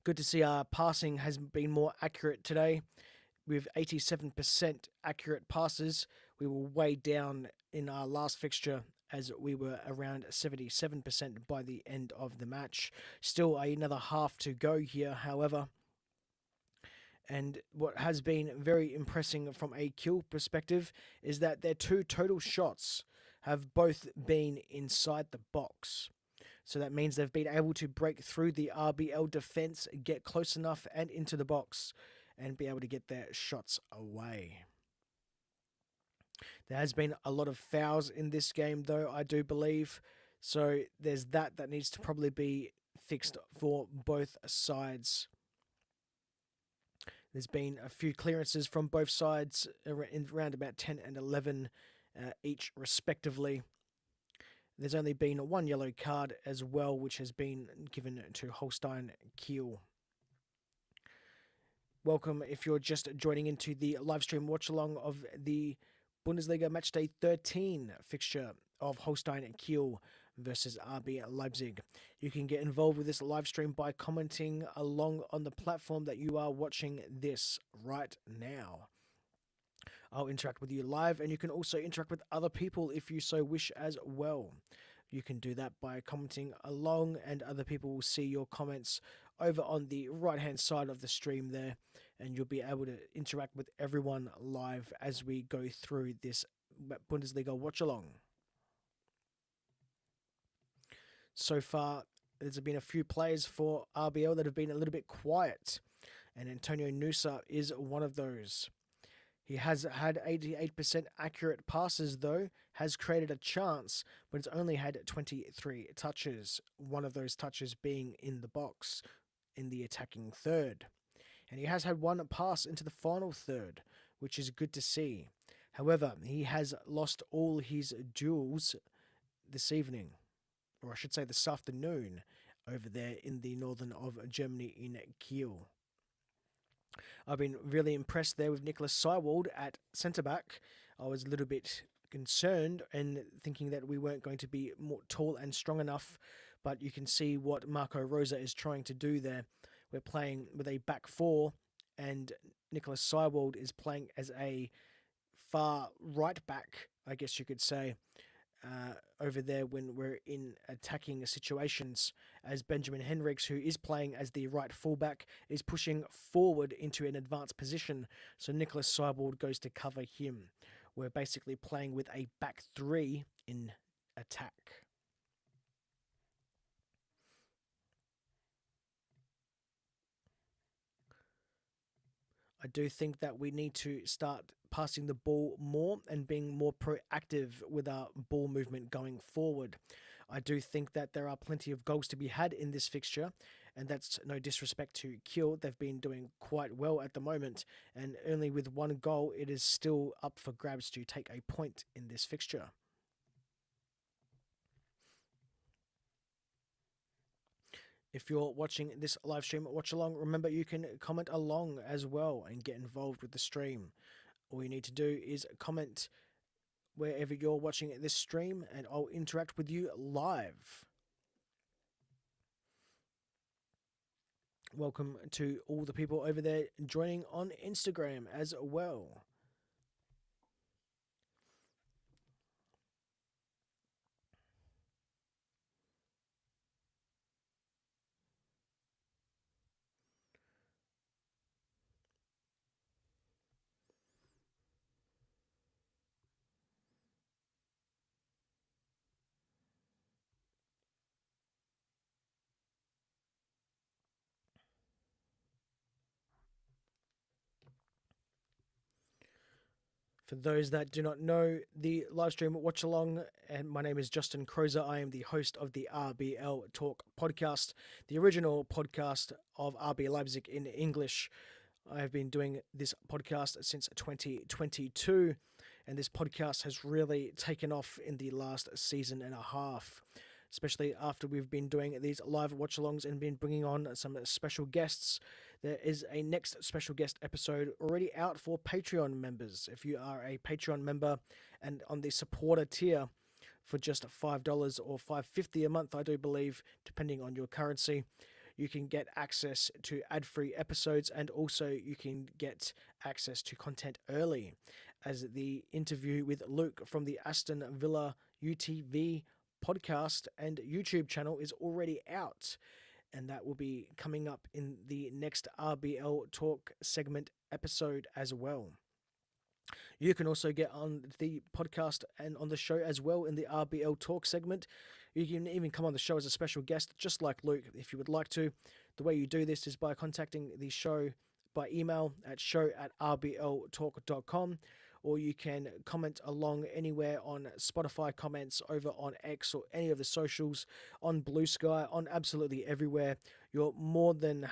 Good to see our passing has been more accurate today. With 87% accurate passes, we were way down in our last fixture, as we were around 77% by the end of the match. Still another half to go here, however. And what has been very impressive from a Kiel perspective is that their 2 total shots have both been inside the box. So that means they've been able to break through the RBL defense, get close enough and into the box, and be able to get their shots away. There has been a lot of fouls in this game, though, I do believe. So there's that needs to probably be fixed for both sides. There's been a few clearances from both sides, around about 10 and 11 each, respectively. There's only been 1 yellow card as well, which has been given to Holstein Kiel. Welcome if you're just joining into the live stream watch along of the Bundesliga Matchday 13 fixture of Holstein Kiel versus RB Leipzig. You can get involved with this live stream by commenting along on the platform that you are watching this right now. I'll interact with you live, and you can also interact with other people if you so wish as well. You can do that by commenting along, and other people will see your comments over on the right-hand side of the stream there, and you'll be able to interact with everyone live as we go through this Bundesliga watch-along. So far, there's been a few players for RBL that have been a little bit quiet, and Antonio Nusa is one of those. He has had 88% accurate passes, though, has created a chance, but it's only had 23 touches, one of those touches being in the box in the attacking third. And he has had 1 pass into the final third, which is good to see. However, he has lost all his duels this evening, or I should say this afternoon, over there in the northern of Germany in Kiel. I've been really impressed there with Nicholas Seiwald at centre-back. I was a little bit concerned and thinking that we weren't going to be more tall and strong enough, but you can see what Marco Rosa is trying to do there. We're playing with a back 4, and Nicholas Seiwald is playing as a far right back, I guess you could say, over there when we're in attacking situations, as Benjamin Henriks, who is playing as the right fullback, is pushing forward into an advanced position, so Nicholas Seiwald goes to cover him. We're basically playing with a back 3 in attack. I do think that we need to start passing the ball more and being more proactive with our ball movement going forward. I do think that there are plenty of goals to be had in this fixture, and that's no disrespect to Kiel. They've been doing quite well at the moment, and only with 1 goal, it is still up for grabs to take a point in this fixture. If you're watching this live stream, watch along. Remember, you can comment along as well and get involved with the stream. All you need to do is comment wherever you're watching this stream, and I'll interact with you live. Welcome to all the people over there joining on Instagram as well. For those that do not know the live stream watch along, and my name is Justin Crozer. I am the host of the RBL Talk podcast, the original podcast of RB Leipzig in English. I have been doing this podcast since 2022, and this podcast has really taken off in the last season and a half, especially after we've been doing these live watch-alongs and been bringing on some special guests. There is a next special guest episode already out for Patreon members. If you are a Patreon member and on the supporter tier, for just $5 or $5.50 a month, I do believe, depending on your currency, you can get access to ad-free episodes, and also you can get access to content early, as the interview with Luke from the Aston Villa UTV podcast and YouTube channel is already out, and that will be coming up in the next RBL Talk segment episode as well. You can also get on the podcast and on the show as well in the RBL Talk segment. You can even come on the show as a special guest, just like Luke, if you would like to. The way you do this is by contacting the show by email at show@rbltalk.com, or you can comment along anywhere on Spotify comments, over on X or any of the socials, on Blue Sky, on absolutely everywhere. You're more than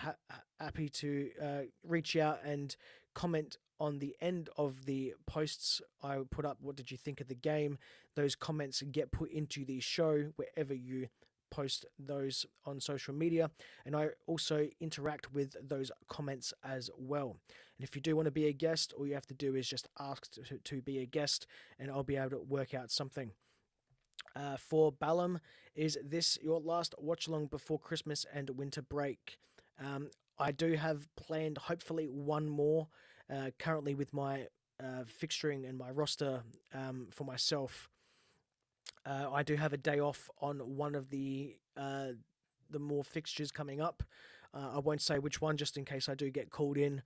happy to reach out and comment on the end of the posts I put up. What did you think of the game? Those comments get put into the show wherever you post those on social media, and I also interact with those comments as well. And if you do want to be a guest, all you have to do is just ask to be a guest, and I'll be able to work out something. For Ballum, is this your last watch along before Christmas and winter break? I do have planned hopefully one more, currently with my fixturing and my roster for myself. I do have a day off on one of the more fixtures coming up. I won't say which one, just in case I do get called in.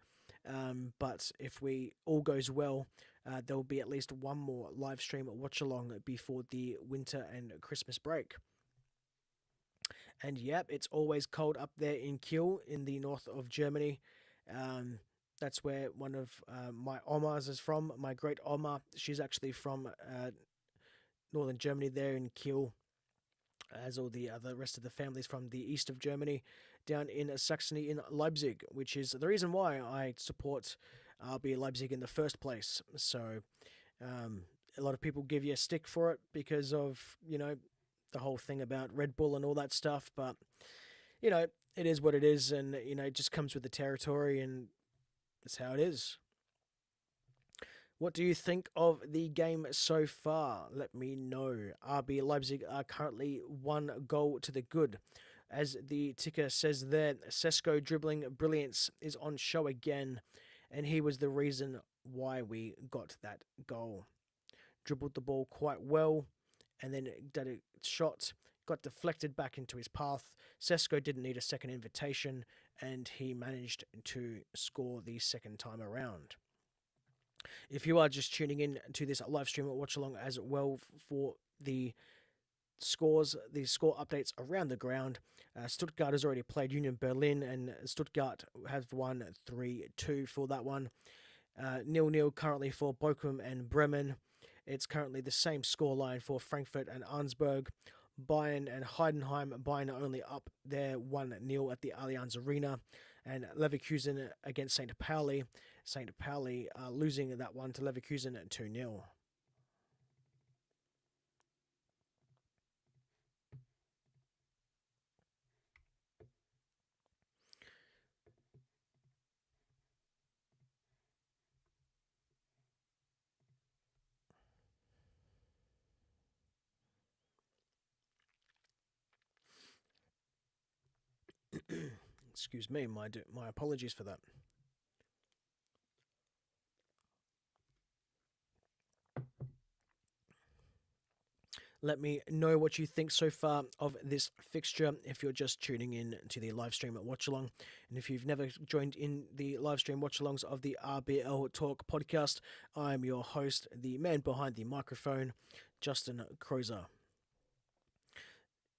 But if we all goes well, there will be at least one more live stream watch along before the winter and Christmas break. And yep, it's always cold up there in Kiel in the north of Germany. That's where one of my Omas is from. My great Oma, she's actually from northern Germany there in Kiel, as all the other rest of the families from the east of Germany, down in Saxony in Leipzig, which is the reason why I support RB Leipzig in the first place. So a lot of people give you a stick for it because of, the whole thing about Red Bull and all that stuff, but, it is what it is, and, it just comes with the territory, and that's how it is. What do you think of the game so far? Let me know. RB Leipzig are currently 1 goal to the good. As the ticker says there, Sesko dribbling brilliance is on show again, and he was the reason why we got that goal. Dribbled the ball quite well, and then did a shot, got deflected back into his path. Sesko didn't need a second invitation, and he managed to score the second time around. If you are just tuning in to this live stream or watch along as well for the scores, the score updates around the ground, Stuttgart has already played Union Berlin, and Stuttgart have won 3-2 for that one. 0-0 currently for Bochum and Bremen. It's currently the same scoreline for Frankfurt and Arnsberg. Bayern and Heidenheim, Bayern are only up there 1-0 at the Allianz Arena, and Leverkusen against St. Pauli. St. Pauli are losing that one to Leverkusen at 2-0. Excuse me, my apologies for that. Let me know what you think so far of this fixture if you're just tuning in to the live stream at Watch Along. And if you've never joined in the live stream watch alongs of the RBL Talk podcast, I'm your host, the man behind the microphone, Justin Crozer.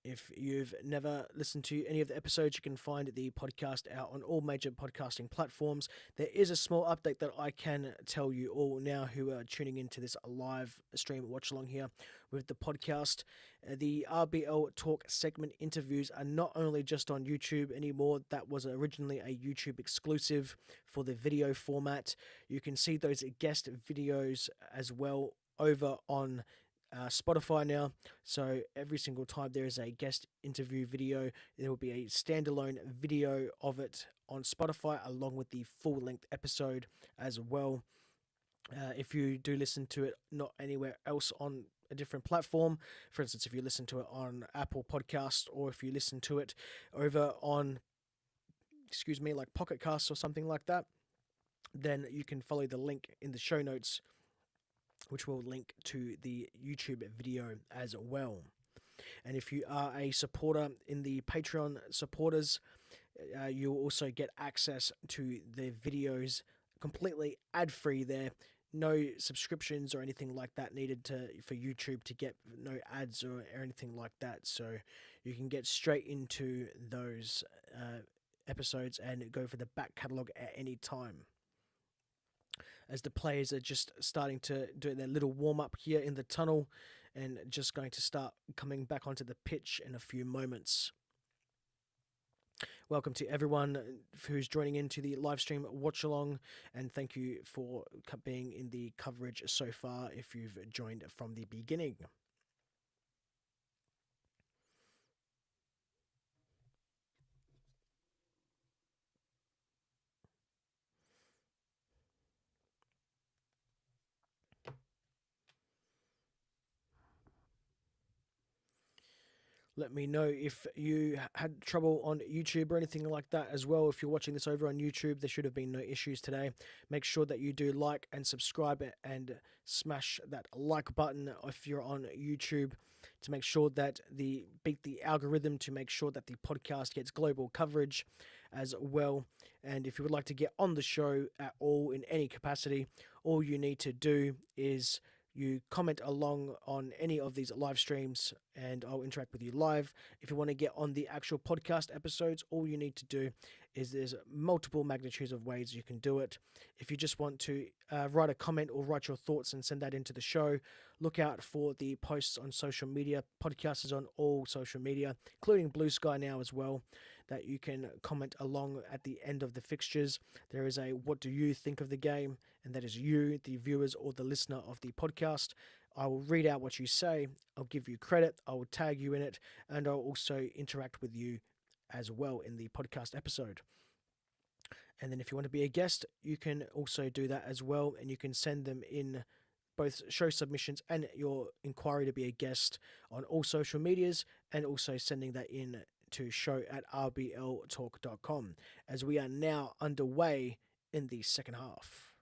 If you've never listened to any of the episodes, you can find the podcast out on all major podcasting platforms. There is a small update that I can tell you all now who are tuning into this live stream watch along here with the podcast. The RBL Talk segment interviews are not only just on YouTube anymore. That was originally a YouTube exclusive for the video format. You can see those guest videos as well over on Spotify now. So every single time there is a guest interview video, there will be a standalone video of it on Spotify along with the full length episode as well. If you do listen to it not anywhere else on a different platform, for instance, if you listen to it on Apple Podcast, or if you listen to it over on, like Pocket Casts or something like that, then you can follow the link in the show notes, which will link to the YouTube video as well. And if you are a supporter in the Patreon supporters, you'll also get access to the videos completely ad-free there. No subscriptions or anything like that needed for YouTube to get no ads or anything like that. So you can get straight into those episodes and go for the back catalogue at any time, as the players are just starting to do their little warm-up here in the tunnel and just going to start coming back onto the pitch in a few moments. Welcome to everyone who's joining into the live stream watch along, and thank you for being in the coverage so far if you've joined from the beginning. Let me know if you had trouble on YouTube or anything like that as well. If you're watching this over on YouTube, there should have been no issues today. Make sure that you do like and subscribe and smash that like button if you're on YouTube to make sure that beat the algorithm, to make sure that the podcast gets global coverage as well. And if you would like to get on the show at all in any capacity, all you need to do is you comment along on any of these live streams and I'll interact with you live. If you want to get on the actual podcast episodes, all you need to do is there's multiple magnitudes of ways you can do it. If you just want to write a comment or write your thoughts and send that into the show, look out for the posts on social media. Podcast is on all social media, including Blue Sky now as well, that you can comment along at the end of the fixtures. There is a what do you think of the game, and that is you, the viewers or the listener of the podcast. I will read out what you say, I'll give you credit, I will tag you in it, and I'll also interact with you as well in the podcast episode. And then if you want to be a guest, you can also do that as well, and you can send them in both show submissions and your inquiry to be a guest on all social medias, and also sending that in to show@rbltalk.com, as we are now underway in the second half.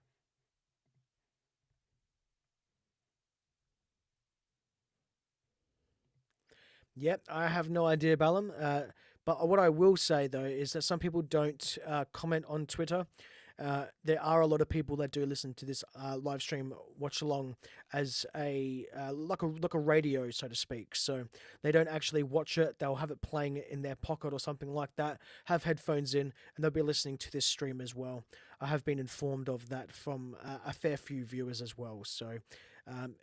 Yep, I have no idea, Ballum. But what I will say, though, is that some people don't comment on Twitter. There are a lot of people that do listen to this live stream watch along as a like a radio, so to speak. So they don't actually watch it. They'll have it playing in their pocket or something like that, have headphones in, and they'll be listening to this stream as well. I have been informed of that from a fair few viewers as well. So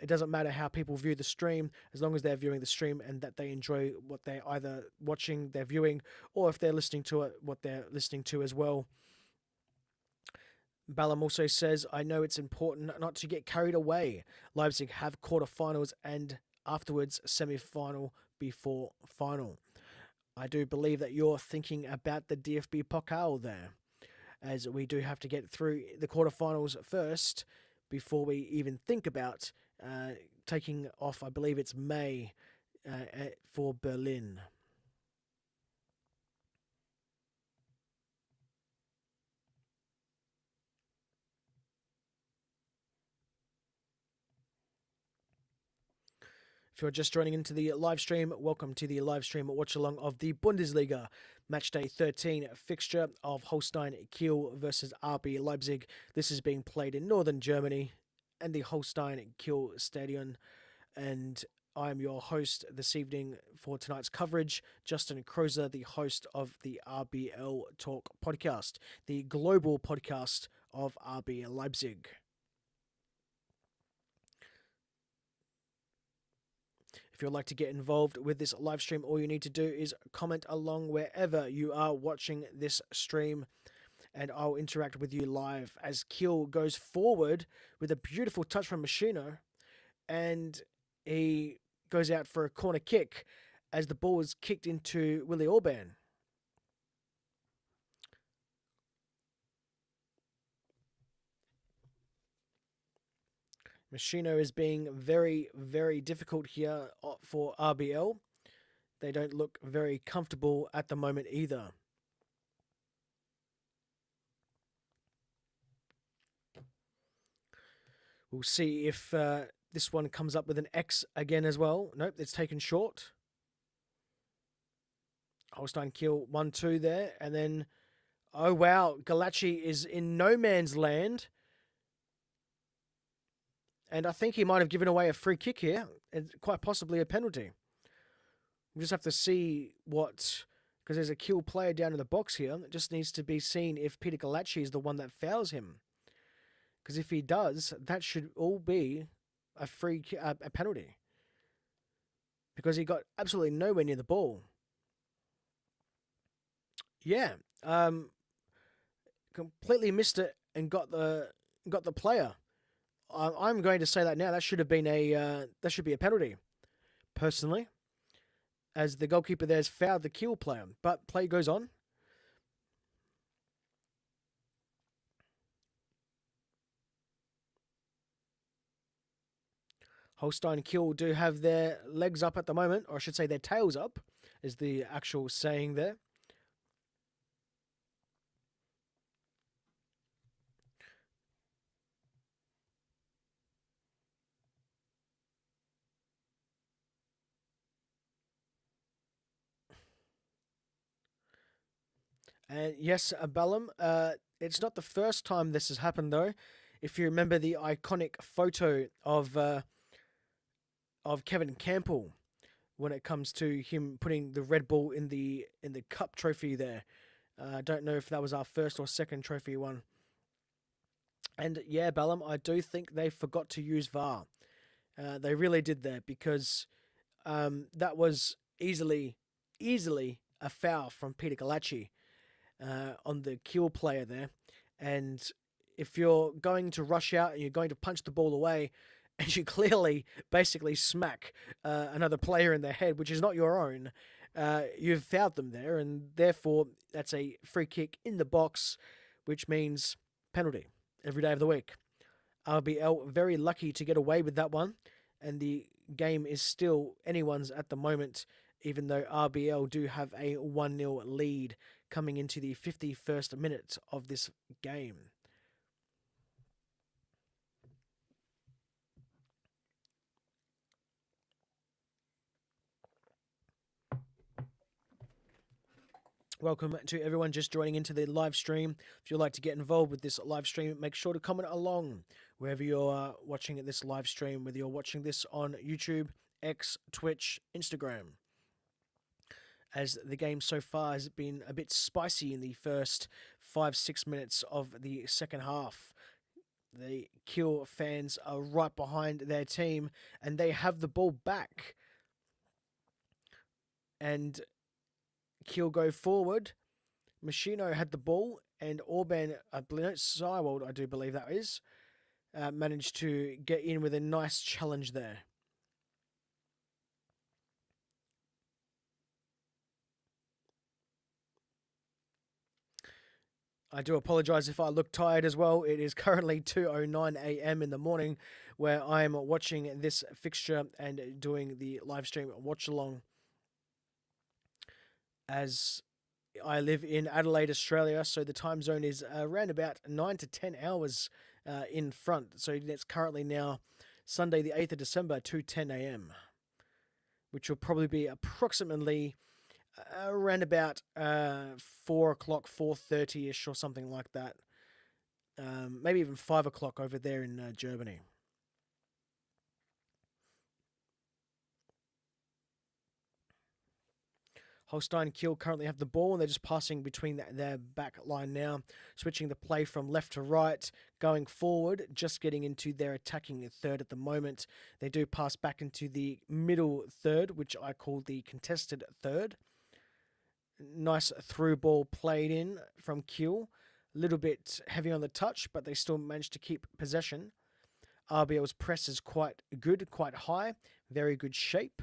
it doesn't matter how people view the stream, as long as they're viewing the stream and that they enjoy what they're either watching, they're viewing, or if they're listening to it, what they're listening to as well. Balam also says, I know it's important not to get carried away. Leipzig have quarterfinals and afterwards semi-final before final. I do believe that you're thinking about the DFB Pokal there, as we do have to get through the quarterfinals first before we even think about taking off, I believe it's May, for Berlin. If you're just joining into the live stream, welcome to the live stream watch along of the Bundesliga Matchday 13 fixture of Holstein Kiel versus RB Leipzig. This is being played in northern Germany and the Holstein Kiel Stadion. And I'm your host this evening for tonight's coverage, Justin Crozer, the host of the RBL Talk podcast, the global podcast of RB Leipzig. If you'd like to get involved with this live stream, all you need to do is comment along wherever you are watching this stream, and I'll interact with you live as Kiel goes forward with a beautiful touch from Machino, and he goes out for a corner kick as the ball is kicked into Willi Orban. Machino is being very, very difficult here for RBL. They don't look very comfortable at the moment either. We'll see if this one comes up with an X again as well. Nope, it's taken short. Holstein Kiel 1-2 there. And then, oh wow, Galacci is in no man's land. And I think he might have given away a free kick here, and quite possibly a penalty. We just have to see what, because there's a Kiel player down in the box here. It just needs to be seen if Peter Galacci is the one that fouls him. Because if he does, that should all be a penalty. Because he got absolutely nowhere near the ball. Yeah, completely missed it and got the player. I'm going to say that now. That should have been that should be a penalty, personally, as the goalkeeper there's fouled the Kiel player. But play goes on. Holstein Kiel do have their legs up at the moment, or I should say their tails up, is the actual saying there. And yes, Ballum, it's not the first time this has happened though. If you remember the iconic photo of Kevin Campbell when it comes to him putting the Red Bull in the cup trophy there. I don't know if that was our first or second trophy one. And yeah, Ballum, I do think they forgot to use VAR. They really did there because that was easily a foul from Peter Galacci on the Kiel player there. And if you're going to rush out and you're going to punch the ball away and you clearly basically smack another player in the head, which is not your own, you've fouled them there, and therefore that's a free kick in the box, which means penalty every day of the week. RBL very lucky to get away with that one, and the game is still anyone's at the moment, even though RBL do have a 1-0 lead coming into the 51st minute of this game. Welcome to everyone just joining into the live stream. If you'd like to get involved with this live stream, make sure to comment along wherever you're watching this live stream, whether you're watching this on YouTube, X, Twitch, Instagram. As the game so far has been a bit spicy in the first 5-6 minutes of the second half. The Kiel fans are right behind their team, and they have the ball back. And Kiel go forward. Machino had the ball, and Orban, Seiwald, I do believe that is, managed to get in with a nice challenge there. I do apologise if I look tired as well. It is currently 2:09 a.m. in the morning where I'm watching this fixture and doing the live stream watch along. As I live in Adelaide, Australia, so the time zone is around about 9 to 10 hours in front. So it's currently now Sunday the 8th of December, 2:10 a.m. which will probably be approximately around about 4 o'clock, 4:30 ish, or something like that. Maybe even 5 o'clock over there in Germany. Holstein and Kiel currently have the ball and they're just passing between their back line now, switching the play from left to right, going forward, just getting into their attacking third at the moment. They do pass back into the middle third, which I call the contested third. Nice through ball played in from Kiel. A little bit heavy on the touch, but they still managed to keep possession. RBL's press is quite good, quite high, very good shape.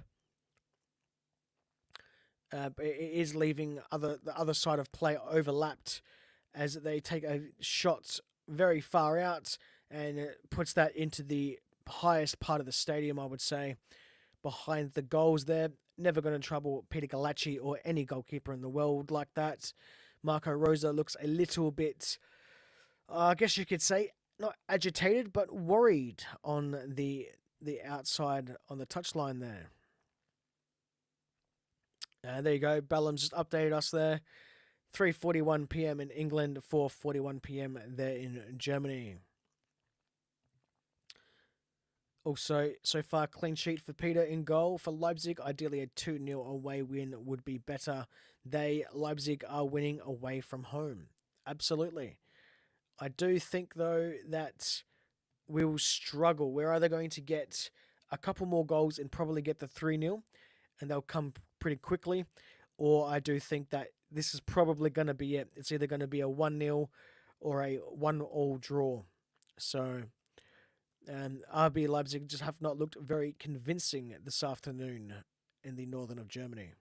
But it is leaving the other side of play overlapped as they take a shot very far out and it puts that into the highest part of the stadium, I would say, behind the goals there. Never going to trouble Peter Galacci or any goalkeeper in the world like that. Marco Rosa looks a little bit, I guess you could say, not agitated, but worried on the outside on the touchline there. There you go. Bellham's just updated us there. 3:41 p.m. in England, 4:41 p.m. there in Germany. Also, so far, clean sheet for Peter in goal for Leipzig. Ideally, a 2-0 away win would be better. Leipzig, are winning away from home. Absolutely. I do think, though, that we will struggle. We're either going to get a couple more goals and probably get the 3-0, and they'll come pretty quickly, or I do think that this is probably going to be it. It's either going to be a 1-0 or a 1-all draw. So, RB Leipzig just have not looked very convincing this afternoon in the northern of Germany.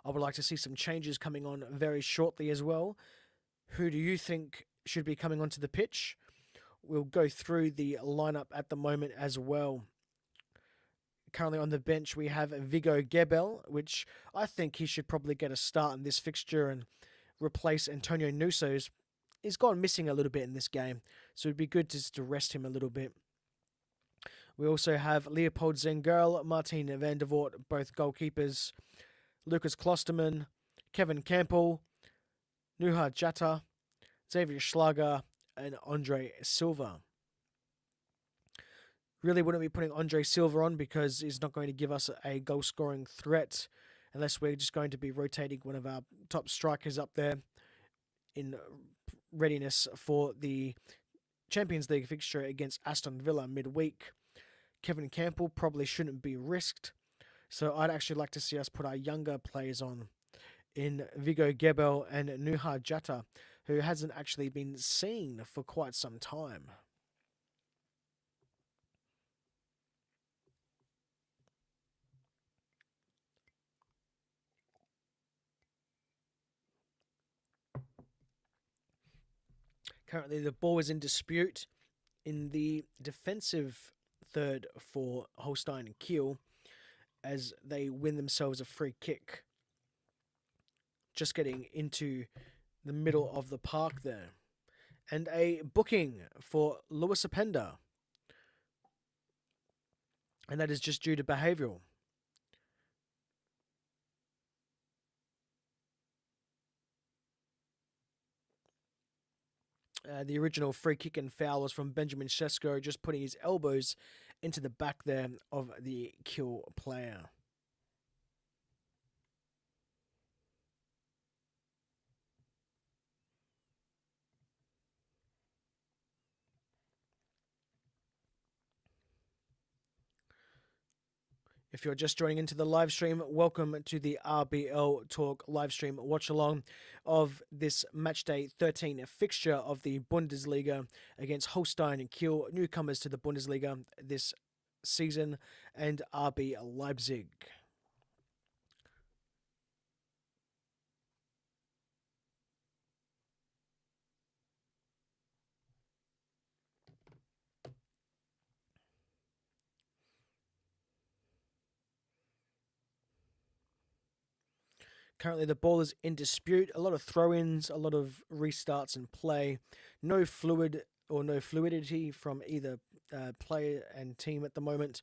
I would like to see some changes coming on very shortly as well. Who do you think should be coming onto the pitch? We'll go through the lineup at the moment as well. Currently on the bench, we have Vigo Gebel, which I think he should probably get a start in this fixture and replace Antonio Nusso. He's gone missing a little bit in this game, so it'd be good just to rest him a little bit. We also have Leopold Zengerl, Martin van der Voort, both goalkeepers, Lucas Klosterman, Kevin Campbell, Nuha Jatta, Xavier Schlager, and Andre Silva. Really wouldn't be putting Andre Silva on because he's not going to give us a goal-scoring threat unless we're just going to be rotating one of our top strikers up there in readiness for the Champions League fixture against Aston Villa midweek. Kevin Campbell probably shouldn't be risked, so I'd actually like to see us put our younger players on in Vigo Gebel and Nuha Jatta, who hasn't actually been seen for quite some time. Currently, the ball is in dispute in the defensive third for Holstein and Kiel as they win themselves a free kick. Just getting into the middle of the park there. And a booking for Lewis Openda. And that is just due to behavioural. The original free kick and foul was from Benjamin Sesko, just putting his elbows into the back there of the Kiel player. If you're just joining into the live stream, welcome to the RBL Talk live stream watch along of this matchday 13 fixture of the Bundesliga against Holstein and Kiel, newcomers to the Bundesliga this season, and RB Leipzig. Currently, the ball is in dispute. A lot of throw-ins, a lot of restarts and play. No fluidity from either player and team at the moment.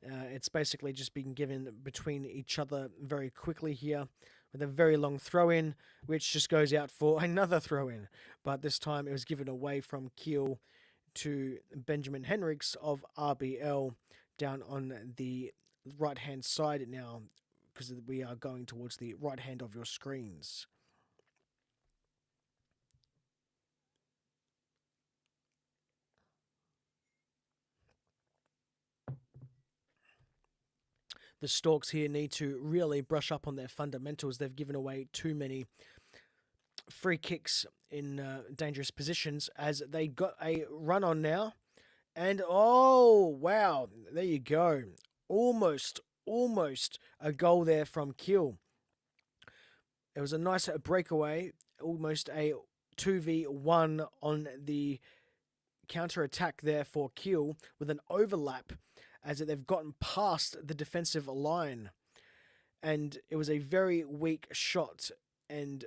It's basically just being given between each other very quickly here with a very long throw in, which just goes out for another throw in. But this time it was given away from Kiel to Benjamin Henriks of RBL down on the right hand side now, because we are going towards the right hand of your screens. The Storks here need to really brush up on their fundamentals. They've given away too many free kicks in dangerous positions as they got a run on now. And oh, wow, there you go. Almost a goal there from Kiel. It was a nice breakaway, almost a 2v1 on the counter attack there for Kiel with an overlap as they've gotten past the defensive line. And it was a very weak shot, and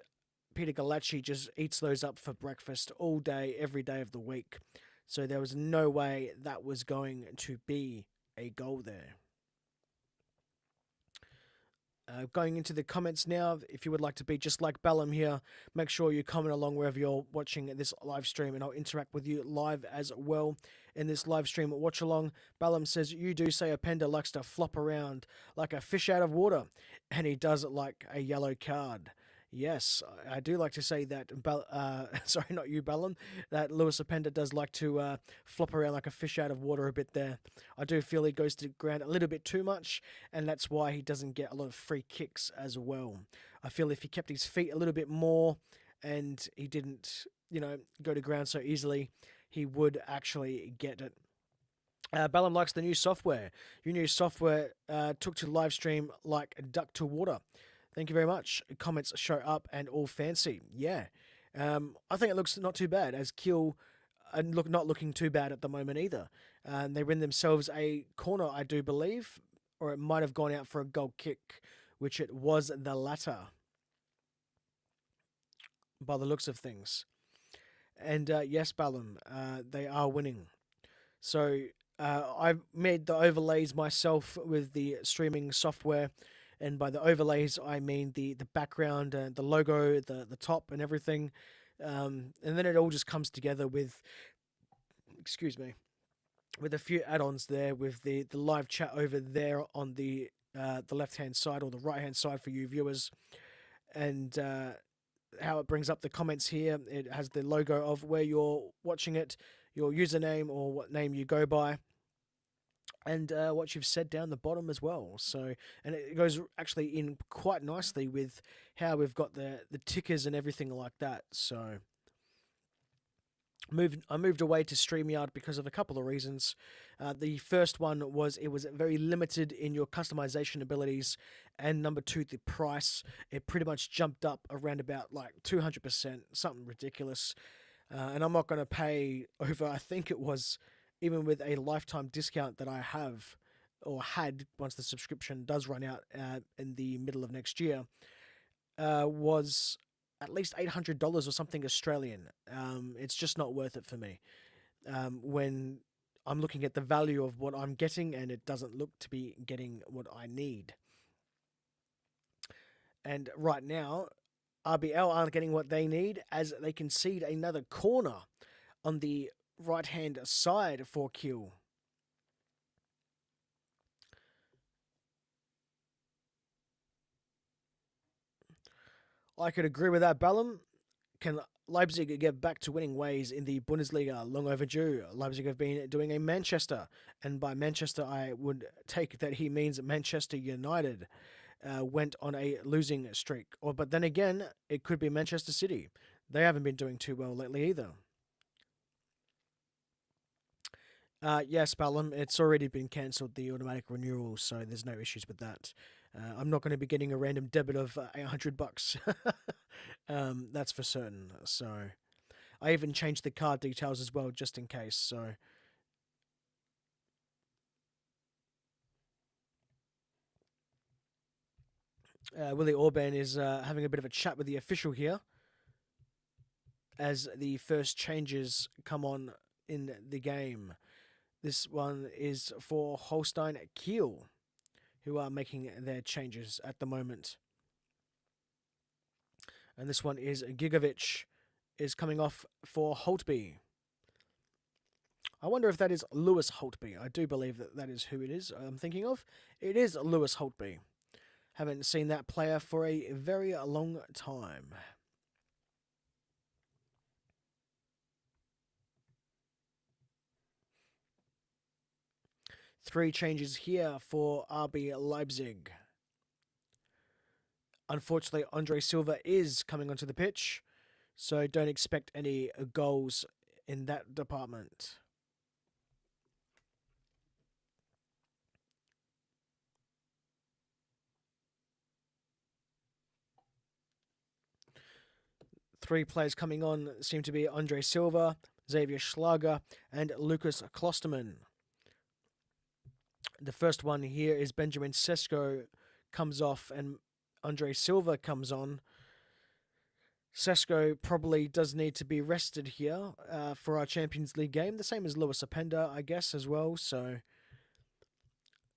Peter Galacci just eats those up for breakfast all day, every day of the week. So there was no way that was going to be a goal there. Going into the comments now, if you would like to be just like Ballum here, make sure you comment along wherever you're watching this live stream, and I'll interact with you live as well in this live stream watch along. Ballum says, you do say Openda likes to flop around like a fish out of water, and he does it like a yellow card. Yes, I do like to say that, sorry, not you, Ballum, that Lewis Openda does like to flop around like a fish out of water a bit there. I do feel he goes to ground a little bit too much, and that's why he doesn't get a lot of free kicks as well. I feel if he kept his feet a little bit more and he didn't, go to ground so easily, he would actually get it. Ballum likes the new software. Your new software took to live stream like a duck to water. Thank you very much. Comments show up and all fancy. Yeah. I think it looks not too bad, as Kiel are not looking too bad at the moment either. They win themselves a corner, I do believe, or it might have gone out for a goal kick, which it was the latter by the looks of things. And yes, Ballum, they are winning. So I've made the overlays myself with the streaming software. And by the overlays, I mean the background, the logo, the top, and everything. And then it all just comes together with, excuse me, with a few add-ons there, with the live chat over there on the left-hand side or the right-hand side for you viewers, and how it brings up the comments here. It has the logo of where you're watching it, your username or what name you go by, and what you've said down the bottom as well. So, and it goes actually in quite nicely with how we've got the tickers and everything like that. So, I moved away to StreamYard because of a couple of reasons. The first one was it was very limited in your customization abilities, and number two, the price. It pretty much jumped up around about like 200%, something ridiculous. And I'm not going to pay over, I think it was, even with a lifetime discount that I have or had once the subscription does run out in the middle of next year, was at least $800 or something Australian. It's just not worth it for me when I'm looking at the value of what I'm getting and it doesn't look to be getting what I need. And right now, RBL aren't getting what they need as they concede another corner on the right-hand side for Kiel. I could agree with that, Ballum. Can Leipzig get back to winning ways in the Bundesliga? Long overdue. Leipzig have been doing a Manchester, and by Manchester I would take that he means Manchester United went on a losing streak. But then again, it could be Manchester City. They haven't been doing too well lately either. Yes, Ballum, it's already been cancelled, the automatic renewal, so there's no issues with that. I'm not going to be getting a random debit of $800. That's for certain. So I even changed the card details as well, just in case. So Willie Orban is having a bit of a chat with the official here as the first changes come on in the game. This one is for Holstein Kiel, who are making their changes at the moment. And this one is Gigovic is coming off for Holtby. I wonder if that is Lewis Holtby. I do believe that that is who it is I'm thinking of. It is Lewis Holtby. Haven't seen that player for a very long time. Three changes here for RB Leipzig. Unfortunately, Andre Silva is coming onto the pitch, so don't expect any goals in that department. Three players coming on seem to be Andre Silva, Xavier Schlager, and Lucas Klosterman. The first one here is Benjamin Sesko comes off and Andre Silva comes on. Sesko probably does need to be rested here for our Champions League game. The same as Lewis Openda, I guess, as well. So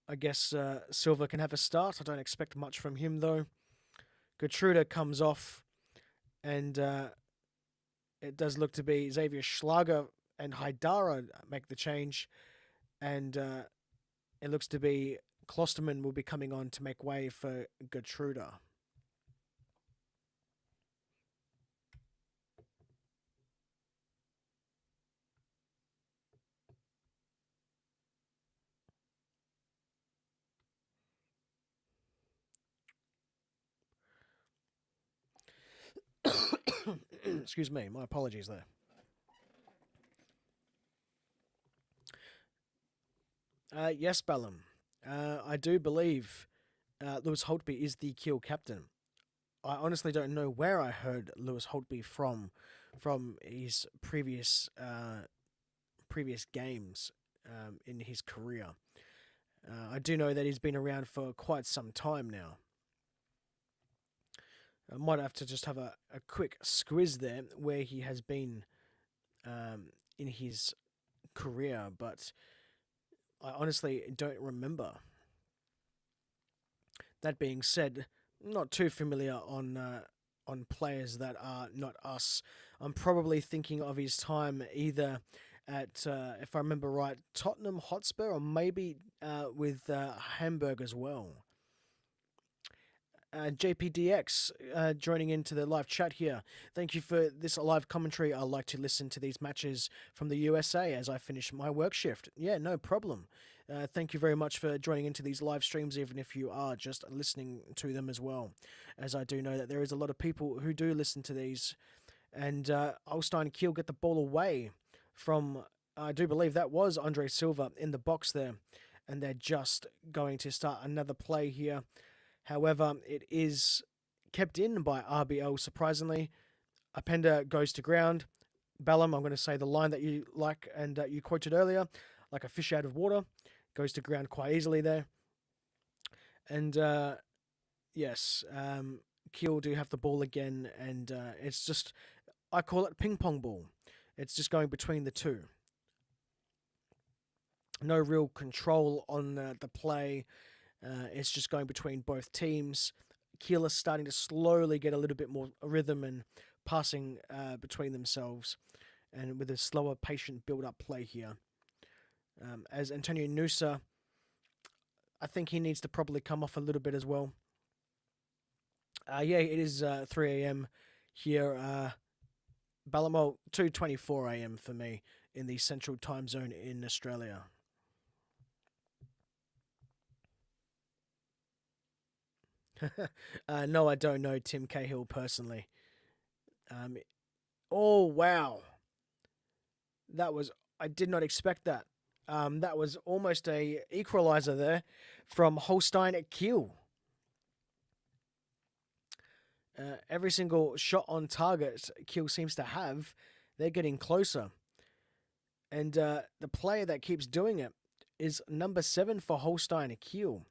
I guess Silva can have a start. I don't expect much from him, though. Gertruda comes off, and it does look to be Xavier Schlager and Haidara make the change. And it looks to be Klosterman will be coming on to make way for Gertruda. Excuse me, my apologies there. Yes, Ballum. I do believe Lewis Holtby is the Kiel captain. I honestly don't know where I heard Lewis Holtby from his previous games in his career. I do know that he's been around for quite some time now. I might have to just have a quick squiz there where he has been in his career, but I honestly don't remember. That being said, not too familiar on players that are not us. I'm probably thinking of his time either at, if I remember right, Tottenham Hotspur or maybe with Hamburg as well. JPDX joining into the live chat here. Thank you for this live commentary. I like to listen to these matches from the USA as I finish my work shift. Yeah, no problem. Thank you very much for joining into these live streams, even if you are just listening to them as well, as I do know that there is a lot of people who do listen to these. And Holstein Kiel get the ball away from, I do believe that was Andre Silva in the box there, and they're just going to start another play here. However, it is kept in by RBL, surprisingly. Openda goes to ground. Ballum, I'm going to say the line that you like and you quoted earlier, like a fish out of water, goes to ground quite easily there. And yes, Kiel do have the ball again, and it's just, I call it ping pong ball. It's just going between the two. No real control on the play. It's just going between both teams. Kiel is starting to slowly get a little bit more rhythm and passing between themselves, and with a slower, patient build-up play here. As Antonio Nusa, I think he needs to probably come off a little bit as well. Yeah, it is 3 a.m. here. Ballamol, 2:24 a.m. for me in the central time zone in Australia. No, I don't know Tim Cahill personally. Oh, wow. I did not expect that. That was almost a equalizer there from Holstein at Kiel. Every single shot on target Kiel seems to have, they're getting closer. And the player that keeps doing it is number 7 for Holstein at Kiel.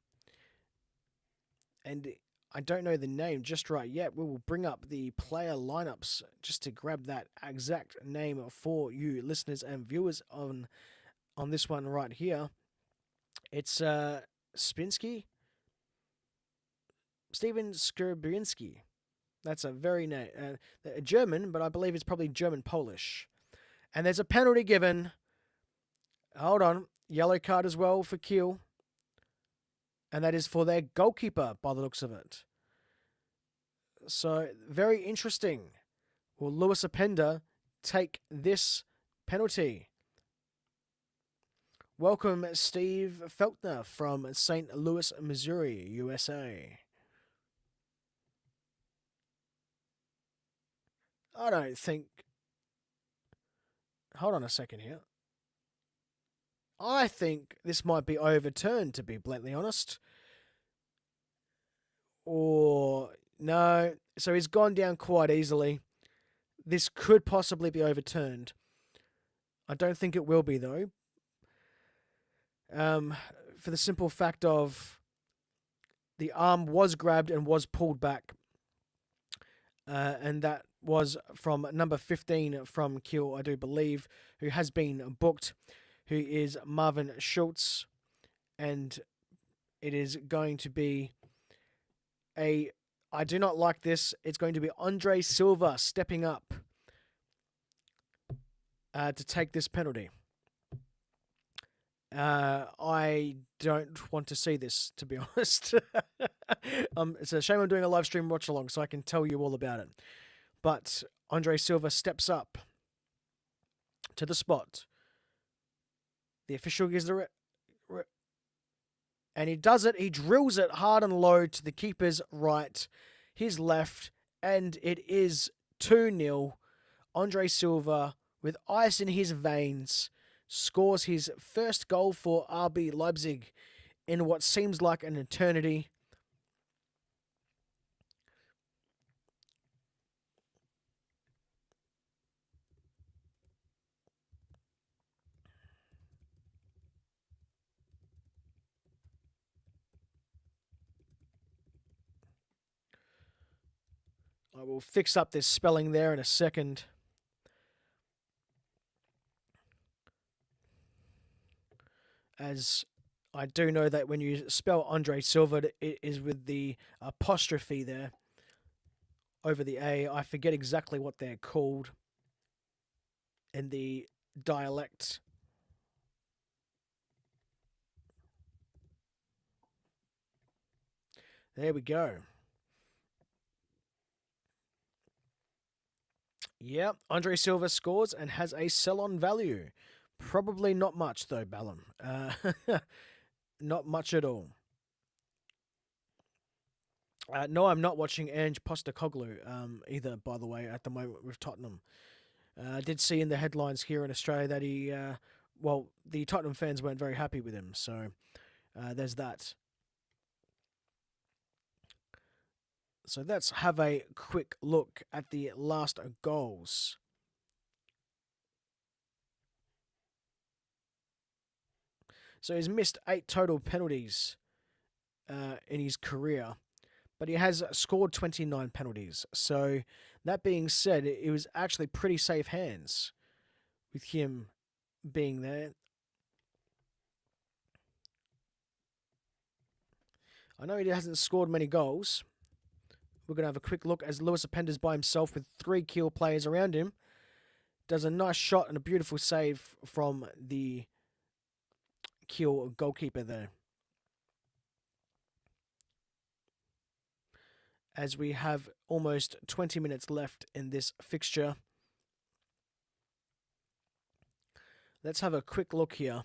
And I don't know the name just right yet. We will bring up the player lineups just to grab that exact name for you listeners and viewers on on this one right here. It's Spinsky, Steven Skrbinski. That's a very German, but I believe it's probably German-Polish. And there's a penalty given. Hold on. Yellow card as well for Kiel. And that is for their goalkeeper, by the looks of it. So, very interesting. Will Lewis Openda take this penalty? Welcome, Steve Feltner from St. Louis, Missouri, USA. I don't think... Hold on a second here. I think this might be overturned, to be bluntly honest. Or, no. So he's gone down quite easily. This could possibly be overturned. I don't think it will be, though. For the simple fact of the arm was grabbed and was pulled back. And that was from number 15 from Kiel, I do believe, who has been booked, who is Marvin Schultz. And it is going to be I do not like this. It's going to be Andre Silva stepping up to take this penalty. I don't want to see this, to be honest. It's a shame I'm doing a live stream watch along, so I can tell you all about it. But Andre Silva steps up to the spot. The official gives the and he does it. He drills it hard and low to the keeper's right, his left, and it is 2-0. Andre Silva, with ice in his veins, scores his first goal for RB Leipzig in what seems like an eternity. I will fix up this spelling there in a second. As I do know that when you spell Andre Silva, it is with the apostrophe there over the A. I forget exactly what they're called in the dialect. There we go. Yeah, Andre Silva scores and has a sell-on value. Probably not much, though, Ballum. Not much at all. No, I'm not watching Ange Postecoglou either, by the way, at the moment with Tottenham. I did see in the headlines here in Australia that he, the Tottenham fans weren't very happy with him, so there's that. So let's have a quick look at the last goals. So he's missed 8 total penalties in his career, but he has scored 29 penalties. So that being said, it was actually pretty safe hands with him being there. I know he hasn't scored many goals. We're going to have a quick look as Lewis Openda's by himself with 3 Kiel players around him. Does a nice shot and a beautiful save from the Kiel goalkeeper there. As we have almost 20 minutes left in this fixture. Let's have a quick look here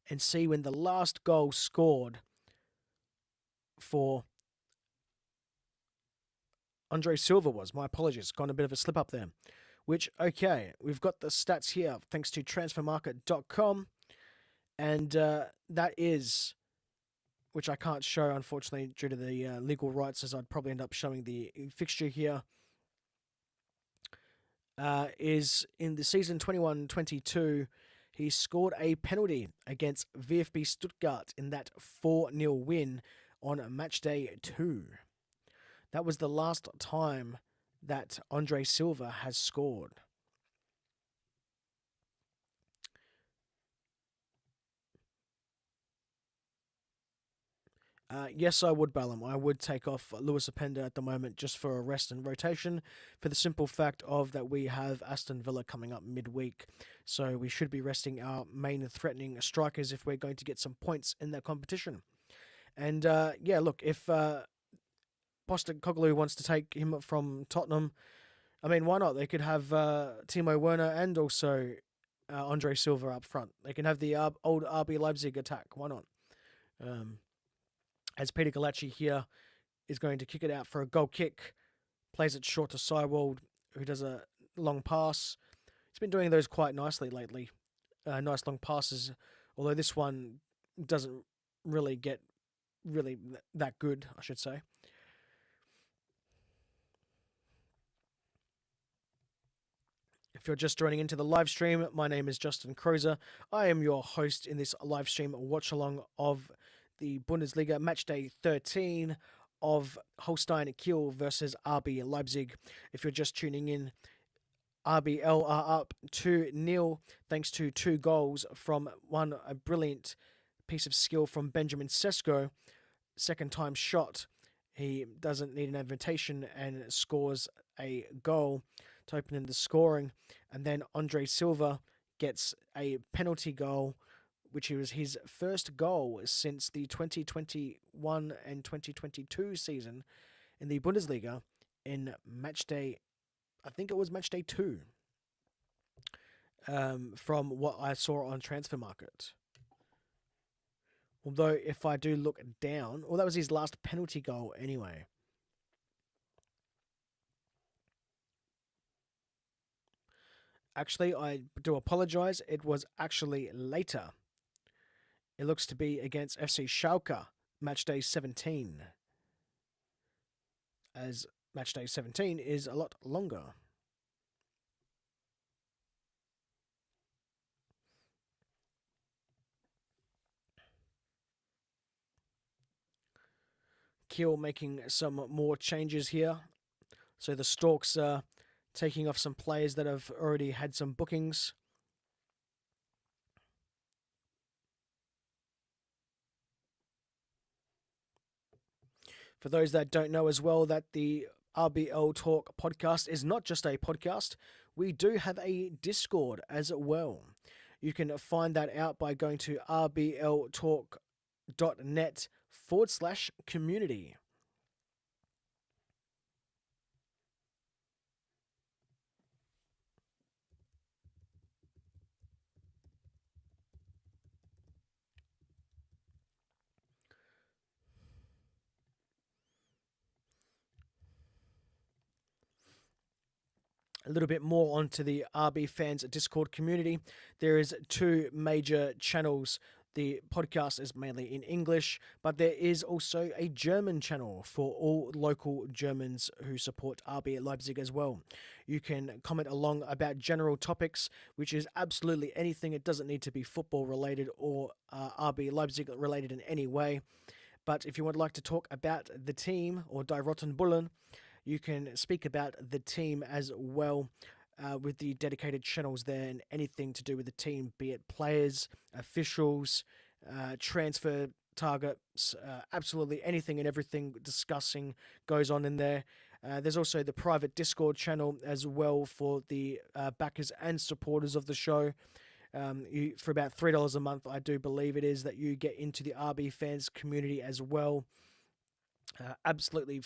and see when the last goal scored for Andre Silva was. My apologies, gone a bit of a slip up there. Which, okay, we've got the stats here thanks to transfermarket.com. And that is, which I can't show, unfortunately, due to the legal rights, as I'd probably end up showing the fixture here, is in the season 21-22, he scored a penalty against VfB Stuttgart in that 4-0 win on match day 2. That was the last time that Andre Silva has scored. Yes, I would, Ballum. I would take off Lewis Openda at the moment just for a rest and rotation, for the simple fact of that we have Aston Villa coming up midweek, so we should be resting our main threatening strikers if we're going to get some points in that competition. And yeah, look, if Postecoglou wants to take him from Tottenham, I mean, why not? They could have Timo Werner and also Andre Silva up front. They can have the old RB Leipzig attack. Why not? Um, as Peter Galacci here is going to kick it out for a goal kick, plays it short to Seiwald, who does a long pass. He's been doing those quite nicely lately. Nice long passes, although this one doesn't really get really that good, I should say. If you're just joining into the live stream, my name is Justin Crozer. I am your host in this live stream watch along of the Bundesliga matchday 13 of Holstein Kiel versus RB Leipzig. If you're just tuning in, RBL are up 2-0 thanks to two goals from one, a brilliant piece of skill from Benjamin Sesko, second time shot. He doesn't need an invitation and scores a goal to open in the scoring. And then Andre Silva gets a penalty goal, which was his first goal since the 2021 and 2022 season in the Bundesliga in matchday, I think it was matchday 2, from what I saw on Transfer Market. Although, if I do look down, well, that was his last penalty goal anyway. Actually, I do apologise. It was actually later. It looks to be against FC Schalke, matchday 17. As matchday 17 is a lot longer. Kiel making some more changes here. So the Storks are taking off some players that have already had some bookings. For those that don't know as well, that the RBL Talk podcast is not just a podcast. We do have a Discord as well. You can find that out by going to rbltalk.net/community. A little bit more onto the RB fans Discord community. There is two major channels. The podcast is mainly in English, but there is also a German channel for all local Germans who support RB Leipzig as well. You can comment along about general topics, which is absolutely anything. It doesn't need to be football related or RB Leipzig related in any way. But if you would like to talk about the team or Die Rotten Bullen, you can speak about the team as well with the dedicated channels there, and anything to do with the team, be it players, officials, transfer targets, absolutely anything and everything discussing goes on in there. There's also the private Discord channel as well for the backers and supporters of the show. For about $3 a month, I do believe it is, that you get into the RB fans community as well. Absolutely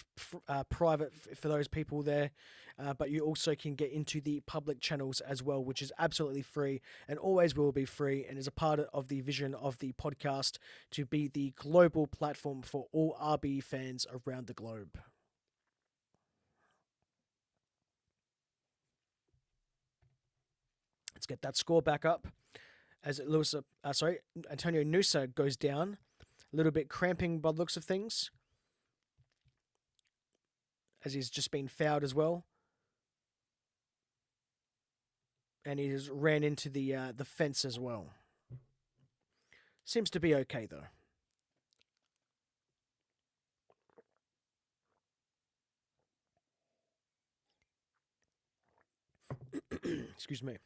private for those people there, but you also can get into the public channels as well, which is absolutely free and always will be free, and is a part of the vision of the podcast to be the global platform for all RB fans around the globe. Let's get that score back up as Antonio Nusa goes down, a little bit cramping by the looks of things, as he's just been fouled as well. And he just ran into the fence as well. Seems to be okay, though. Excuse me.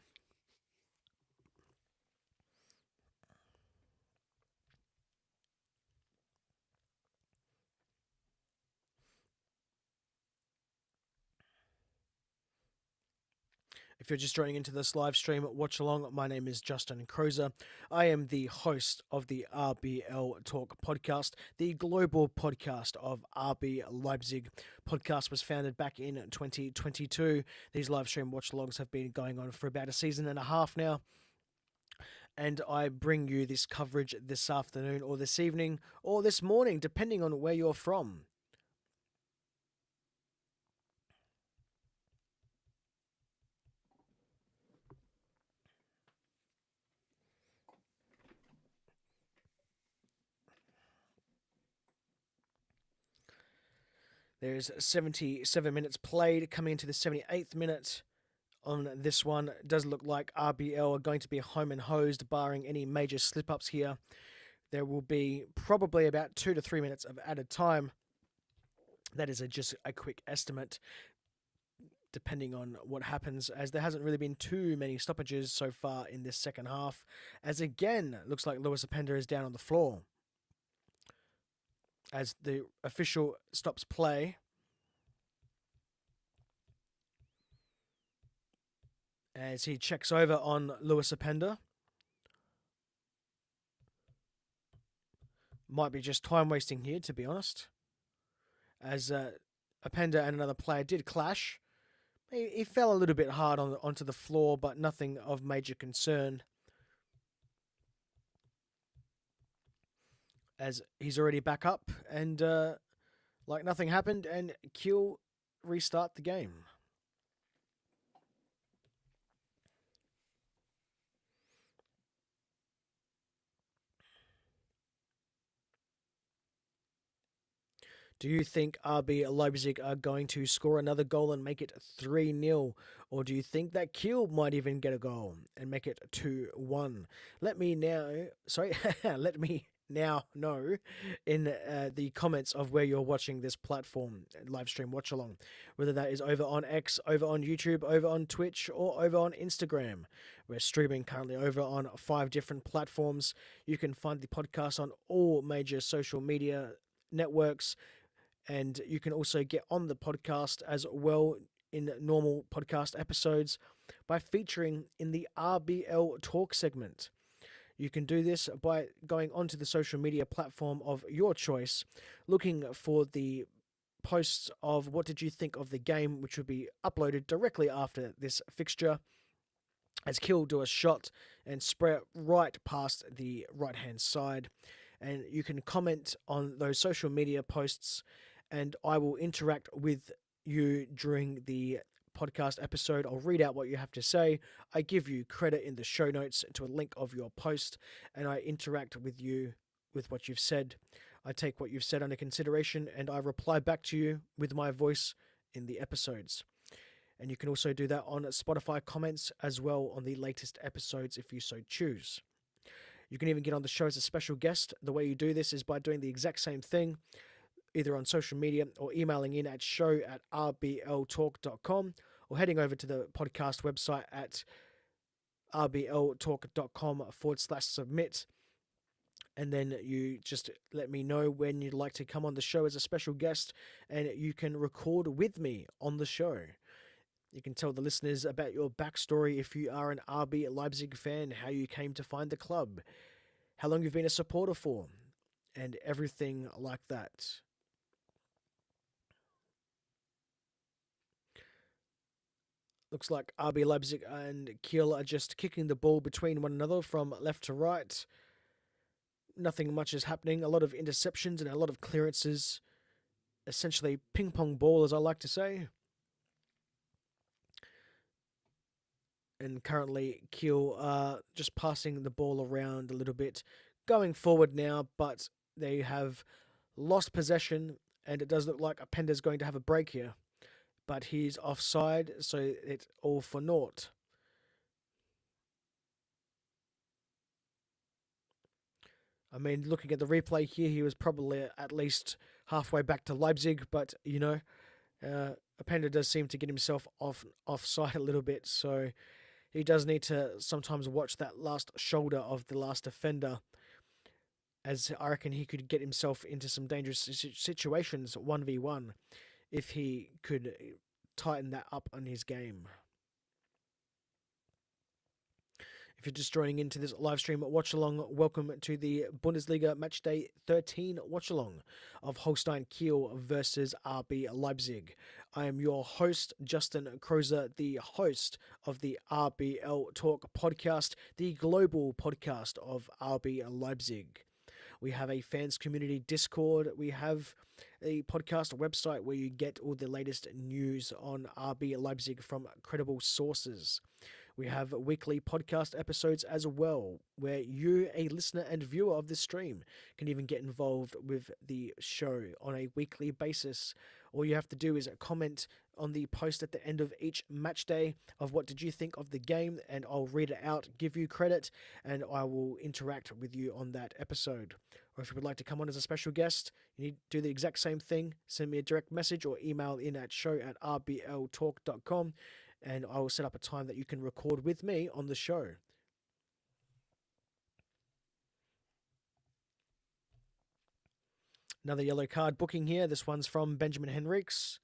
If you're just joining into this live stream, watch along. My name is Justin Crozer. I am the host of the RBL Talk podcast, the global podcast of RB Leipzig. Podcast was founded back in 2022. These live stream watch alongs have been going on for about a season and a half now. And I bring you this coverage this afternoon or this evening or this morning, depending on where you're from. There's 77 minutes played, coming into the 78th minute. On this one, it does look like RBL are going to be home and hosed, barring any major slip-ups here. There will be probably about 2 to 3 minutes of added time. That is just a quick estimate, depending on what happens, as there hasn't really been too many stoppages so far in this second half. As again, looks like Lewis Openda is down on the floor. As the official stops play. As he checks over on Lewis Openda. Might be just time wasting here, to be honest. As Openda and another player did clash. He fell a little bit hard onto the floor, but nothing of major concern. As he's already back up, and like nothing happened, and Kiel restart the game. Do you think RB Leipzig are going to score another goal and make it 3-0? Or do you think that Kiel might even get a goal and make it 2-1? Let me now know in the comments of where you're watching this platform, live stream watch along, whether that is over on X, over on YouTube, over on Twitch, or over on Instagram. We're streaming currently over on 5 different platforms. You can find the podcast on all major social media networks, and you can also get on the podcast as well in normal podcast episodes by featuring in the RBL Talk segment. You can do this by going onto the social media platform of your choice, looking for the posts of what did you think of the game, which will be uploaded directly after this fixture, as Kiel do a shot and spray it right past the right-hand side. And you can comment on those social media posts, and I will interact with you during the podcast episode. I'll read out what you have to say. I give you credit in the show notes to a link of your post, and I interact with you with what you've said. I take what you've said under consideration, and I reply back to you with my voice in the episodes. And you can also do that on Spotify comments as well on the latest episodes if you so choose. You can even get on the show as a special guest. The way you do this is by doing the exact same thing, either on social media or emailing in at show@rbltalk.com or heading over to the podcast website at rbltalk.com/submit. And then you just let me know when you'd like to come on the show as a special guest, and you can record with me on the show. You can tell the listeners about your backstory if you are an RB Leipzig fan, how you came to find the club, how long you've been a supporter for, and everything like that. Looks like RB Leipzig and Kiel are just kicking the ball between one another from left to right. Nothing much is happening. A lot of interceptions and a lot of clearances. Essentially ping-pong ball, as I like to say. And currently Kiel are just passing the ball around a little bit. Going forward now, but they have lost possession, and it does look like Openda's going to have a break here. But he's offside, so it's all for naught. I mean, looking at the replay here, he was probably at least halfway back to Leipzig, but, Openda does seem to get himself offside a little bit, so he does need to sometimes watch that last shoulder of the last defender, as I reckon he could get himself into some dangerous situations 1v1 if he could tighten that up on his game. If you're just joining into this live stream watch along, welcome to the Bundesliga Matchday 13 watch along of Holstein Kiel versus RB Leipzig. I am your host, Justin Crozer, the host of the RBL Talk podcast, the global podcast of RB Leipzig. We have a fans community Discord. We have a podcast website where you get all the latest news on RB Leipzig from credible sources. We have weekly podcast episodes as well, where you, a listener and viewer of this stream, can even get involved with the show on a weekly basis. All you have to do is comment on the post at the end of each match day of what did you think of the game, and I'll read it out, give you credit, and I will interact with you on that episode. Or if you would like to come on as a special guest, you need to do the exact same thing. Send me a direct message or email in at show@rbltalk.com, and I will set up a time that you can record with me on the show. Another yellow card booking here. This one's from Benjamin Henriques.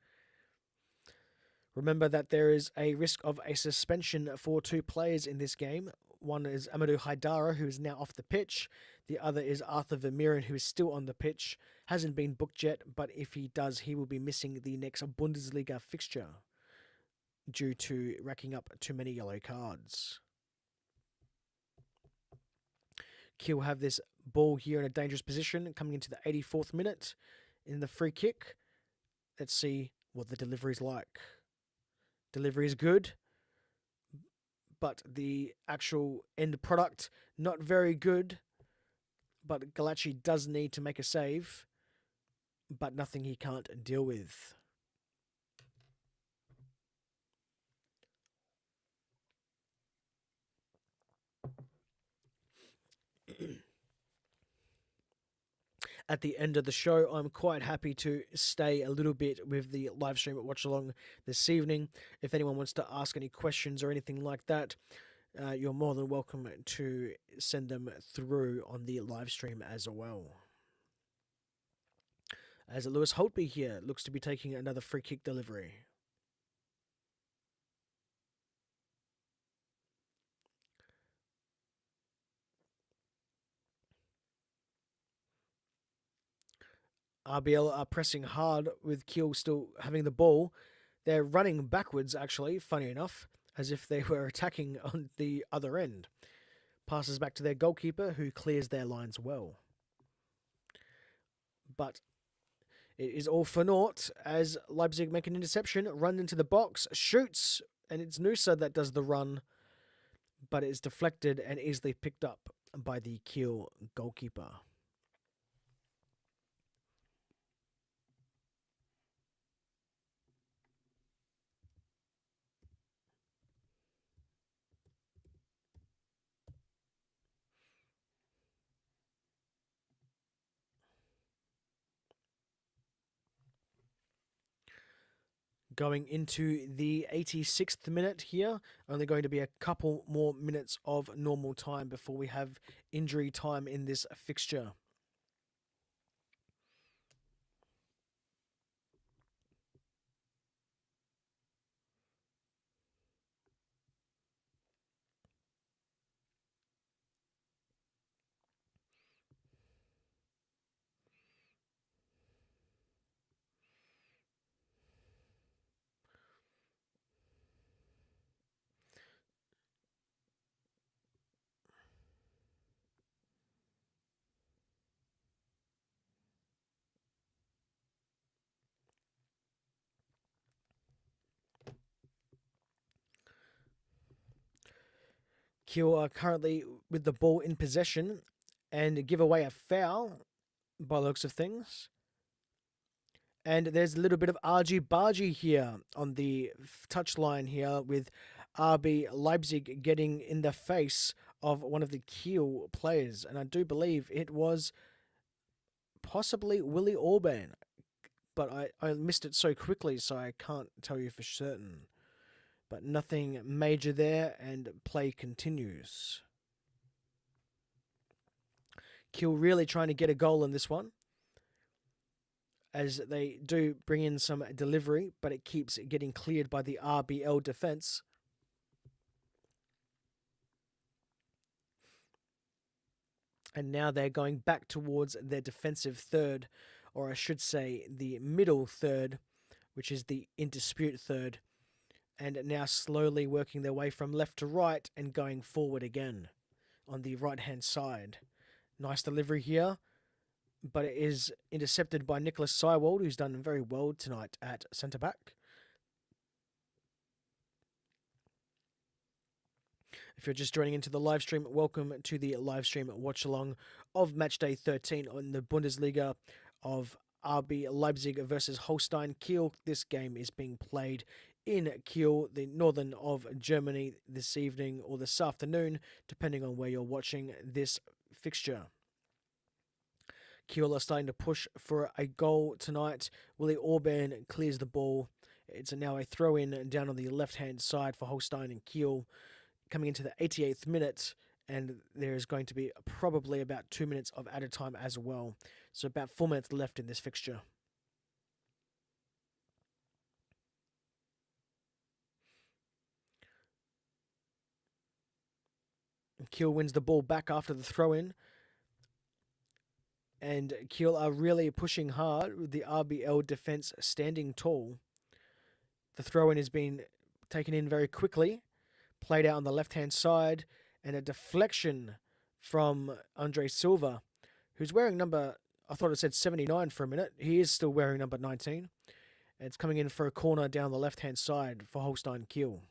Remember that there is a risk of a suspension for two players in this game. One is Amadou Haidara, who is now off the pitch. The other is Arthur Vermeeren, who is still on the pitch. Hasn't been booked yet, but if he does, he will be missing the next Bundesliga fixture due to racking up too many yellow cards. Kiel have this ball here in a dangerous position coming into the 84th minute in the free kick. Let's see what the delivery is like. Delivery is good, but the actual end product not very good. But Galacci does need to make a save, but nothing he can't deal with. At the end of the show, I'm quite happy to stay a little bit with the live stream at Watch Along this evening. If anyone wants to ask any questions or anything like that, you're more than welcome to send them through on the live stream as well. As Lewis Holtby here looks to be taking another free kick delivery. RBL are pressing hard with Kiel still having the ball. They're running backwards, actually, funny enough, as if they were attacking on the other end. Passes back to their goalkeeper, who clears their lines well. But it is all for naught as Leipzig make an interception, run into the box, shoots, and it's Nusa that does the run, but it's deflected and easily picked up by the Kiel goalkeeper. Going into the 86th minute here, only going to be a couple more minutes of normal time before we have injury time in this fixture. Kiel are currently with the ball in possession and give away a foul by the looks of things. And there's a little bit of argy-bargy here on the touchline here with RB Leipzig getting in the face of one of the Kiel players. And I do believe it was possibly Willie Orban. But I missed it so quickly, so I can't tell you for certain. But nothing major there, and play continues. Kiel really trying to get a goal in this one, as they do bring in some delivery, but it keeps getting cleared by the RBL defense. And now they're going back towards their defensive third, or I should say the middle third, which is the in dispute third, and now slowly working their way from left to right and going forward again on the right-hand side. Nice delivery here, but it is intercepted by Nicholas Seiwald, who's done very well tonight at centre-back. If you're just joining into the live stream, welcome to the live stream watch-along of Matchday 13 on the Bundesliga of RB Leipzig versus Holstein Kiel. This game is being played in Kiel, the northern of Germany, this evening or this afternoon, depending on where you're watching this fixture. Kiel are starting to push for a goal tonight. Willie Orban clears the ball. It's now a throw-in down on the left-hand side for Holstein and Kiel, coming into the 88th minute, and there is going to be probably about 2 minutes of added time as well. So about 4 minutes left in this fixture. Kiel wins the ball back after the throw-in. And Kiel are really pushing hard with the RBL defense standing tall. The throw-in has been taken in very quickly, played out on the left-hand side, and a deflection from Andre Silva, who's wearing number, I thought it said 79 for a minute. He is still wearing number 19. And it's coming in for a corner down the left-hand side for Holstein Kiel.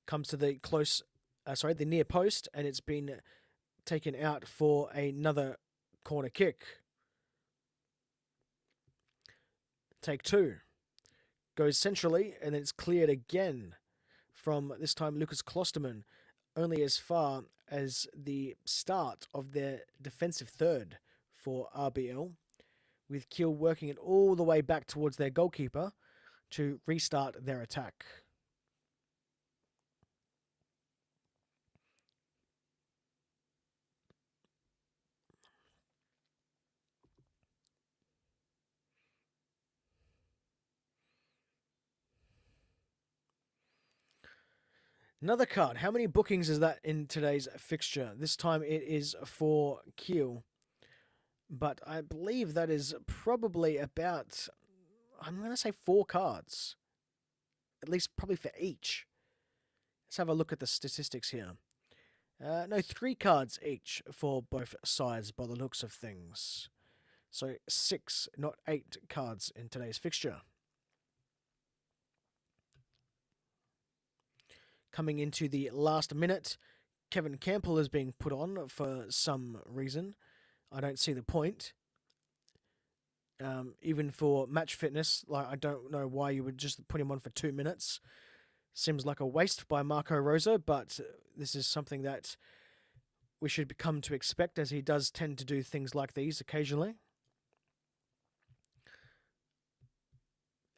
Comes to the the near post, and it's been taken out for another corner kick. Take two. Goes centrally, and then it's cleared again from, this time, Lucas Klosterman, only as far as the start of their defensive third for RBL, with Kiel working it all the way back towards their goalkeeper to restart their attack. Another card. How many bookings is that in today's fixture? This time it is for Kiel. But I believe that is probably about, I'm going to say 4 cards. At least probably for each. Let's have a look at the statistics here. No, 3 cards each for both sides by the looks of things. So 6, not 8 cards in today's fixture. Coming into the last minute, Kevin Campbell is being put on for some reason. I don't see the point. Even for match fitness, I don't know why you would just put him on for 2 minutes. Seems like a waste by Marco Rosa, but this is something that we should come to expect, as he does tend to do things like these occasionally.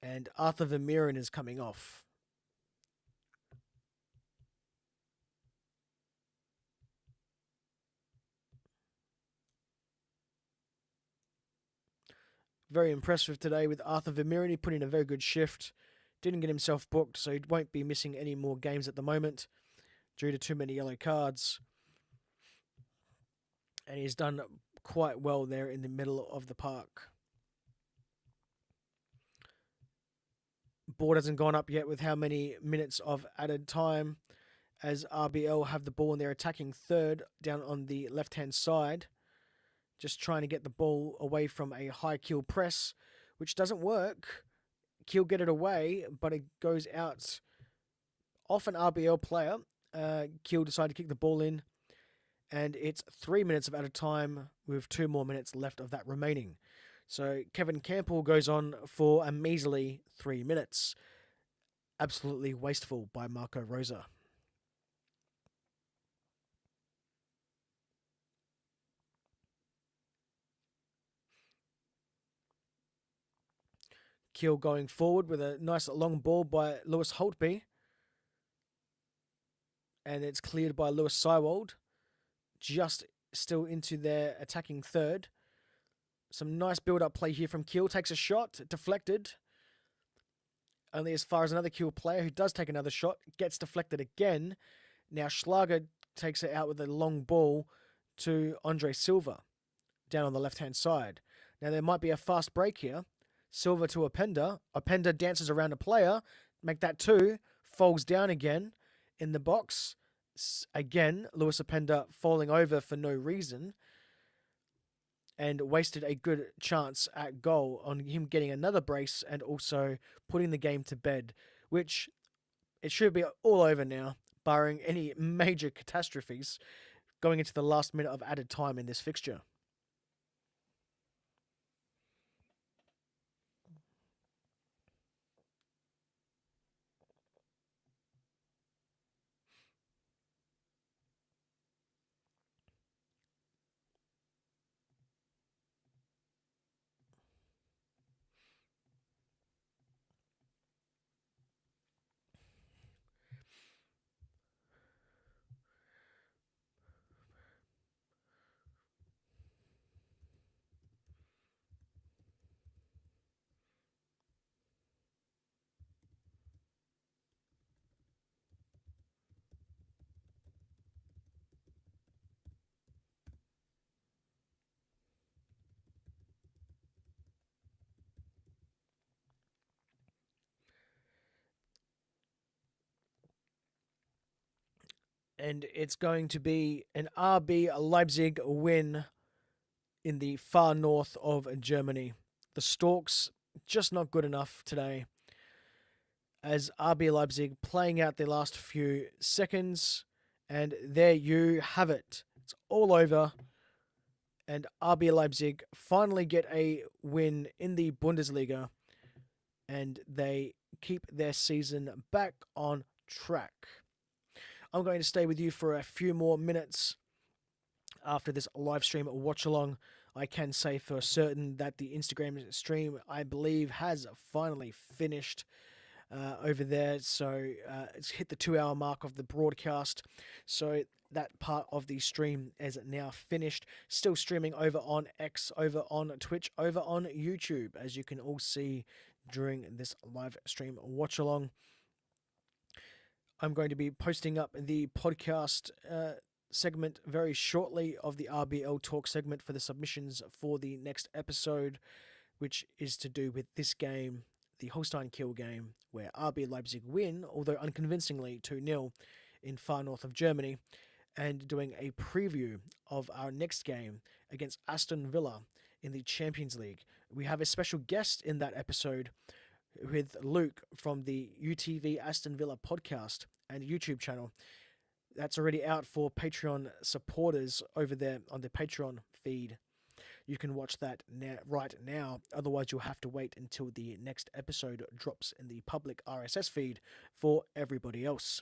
And Arthur Vermeeren is coming off. Very impressive today with Arthur Vermeeren. He put in a very good shift. Didn't get himself booked, so he won't be missing any more games at the moment due to too many yellow cards. And he's done quite well there in the middle of the park. Board hasn't gone up yet with how many minutes of added time, as RBL have the ball in their attacking third down on the left-hand side. Just trying to get the ball away from a high Kiel press, which doesn't work. Kiel get it away, but it goes out off an RBL player. Kiel decide to kick the ball in, and it's 3 minutes of added time with 2 more minutes left of that remaining. So Kevin Campbell goes on for a measly 3 minutes. Absolutely wasteful by Marco Rosa. Kiel going forward with a nice long ball by Lewis Holtby. And it's cleared by Lewis Seiwald. Just still into their attacking third. Some nice build-up play here from Kiel. Takes a shot, deflected. only as far as another Kiel player who does take another shot, gets deflected again. Now Schlager takes it out with a long ball to Andre Silva down on the left-hand side. Now there might be a fast break here. Silva to Openda. Openda dances around a player, make that two, falls down again in the box. Again, Lewis Openda falling over for no reason and wasted a good chance at goal on him getting another brace and also putting the game to bed, which it should be all over now, barring any major catastrophes going into the last minute of added time in this fixture. And it's going to be an RB Leipzig win in the far north of Germany. The Storks just not good enough today, as RB Leipzig playing out their last few seconds. And there you have it. It's all over. And RB Leipzig finally get a win in the Bundesliga. And they keep their season back on track. I'm going to stay with you for a few more minutes after this live stream watch along. I can say for certain that the Instagram stream, I believe, has finally finished over there. So it's hit the 2 hour mark of the broadcast. So that part of the stream is now finished. Still streaming over on X, over on Twitch, over on YouTube, as you can all see during this live stream watch along. I'm going to be posting up the podcast segment very shortly of the RBL Talk segment for the submissions for the next episode, which is to do with this game, the Holstein Kiel game, where RB Leipzig win, although unconvincingly 2-0 in far north of Germany, and doing a preview of our next game against Aston Villa in the Champions League. We have a special guest in that episode with Luke from the UTV Aston Villa podcast and YouTube channel. That's already out for Patreon supporters over there on the Patreon feed. You can watch that right now. Otherwise, you'll have to wait until the next episode drops in the public RSS feed for everybody else.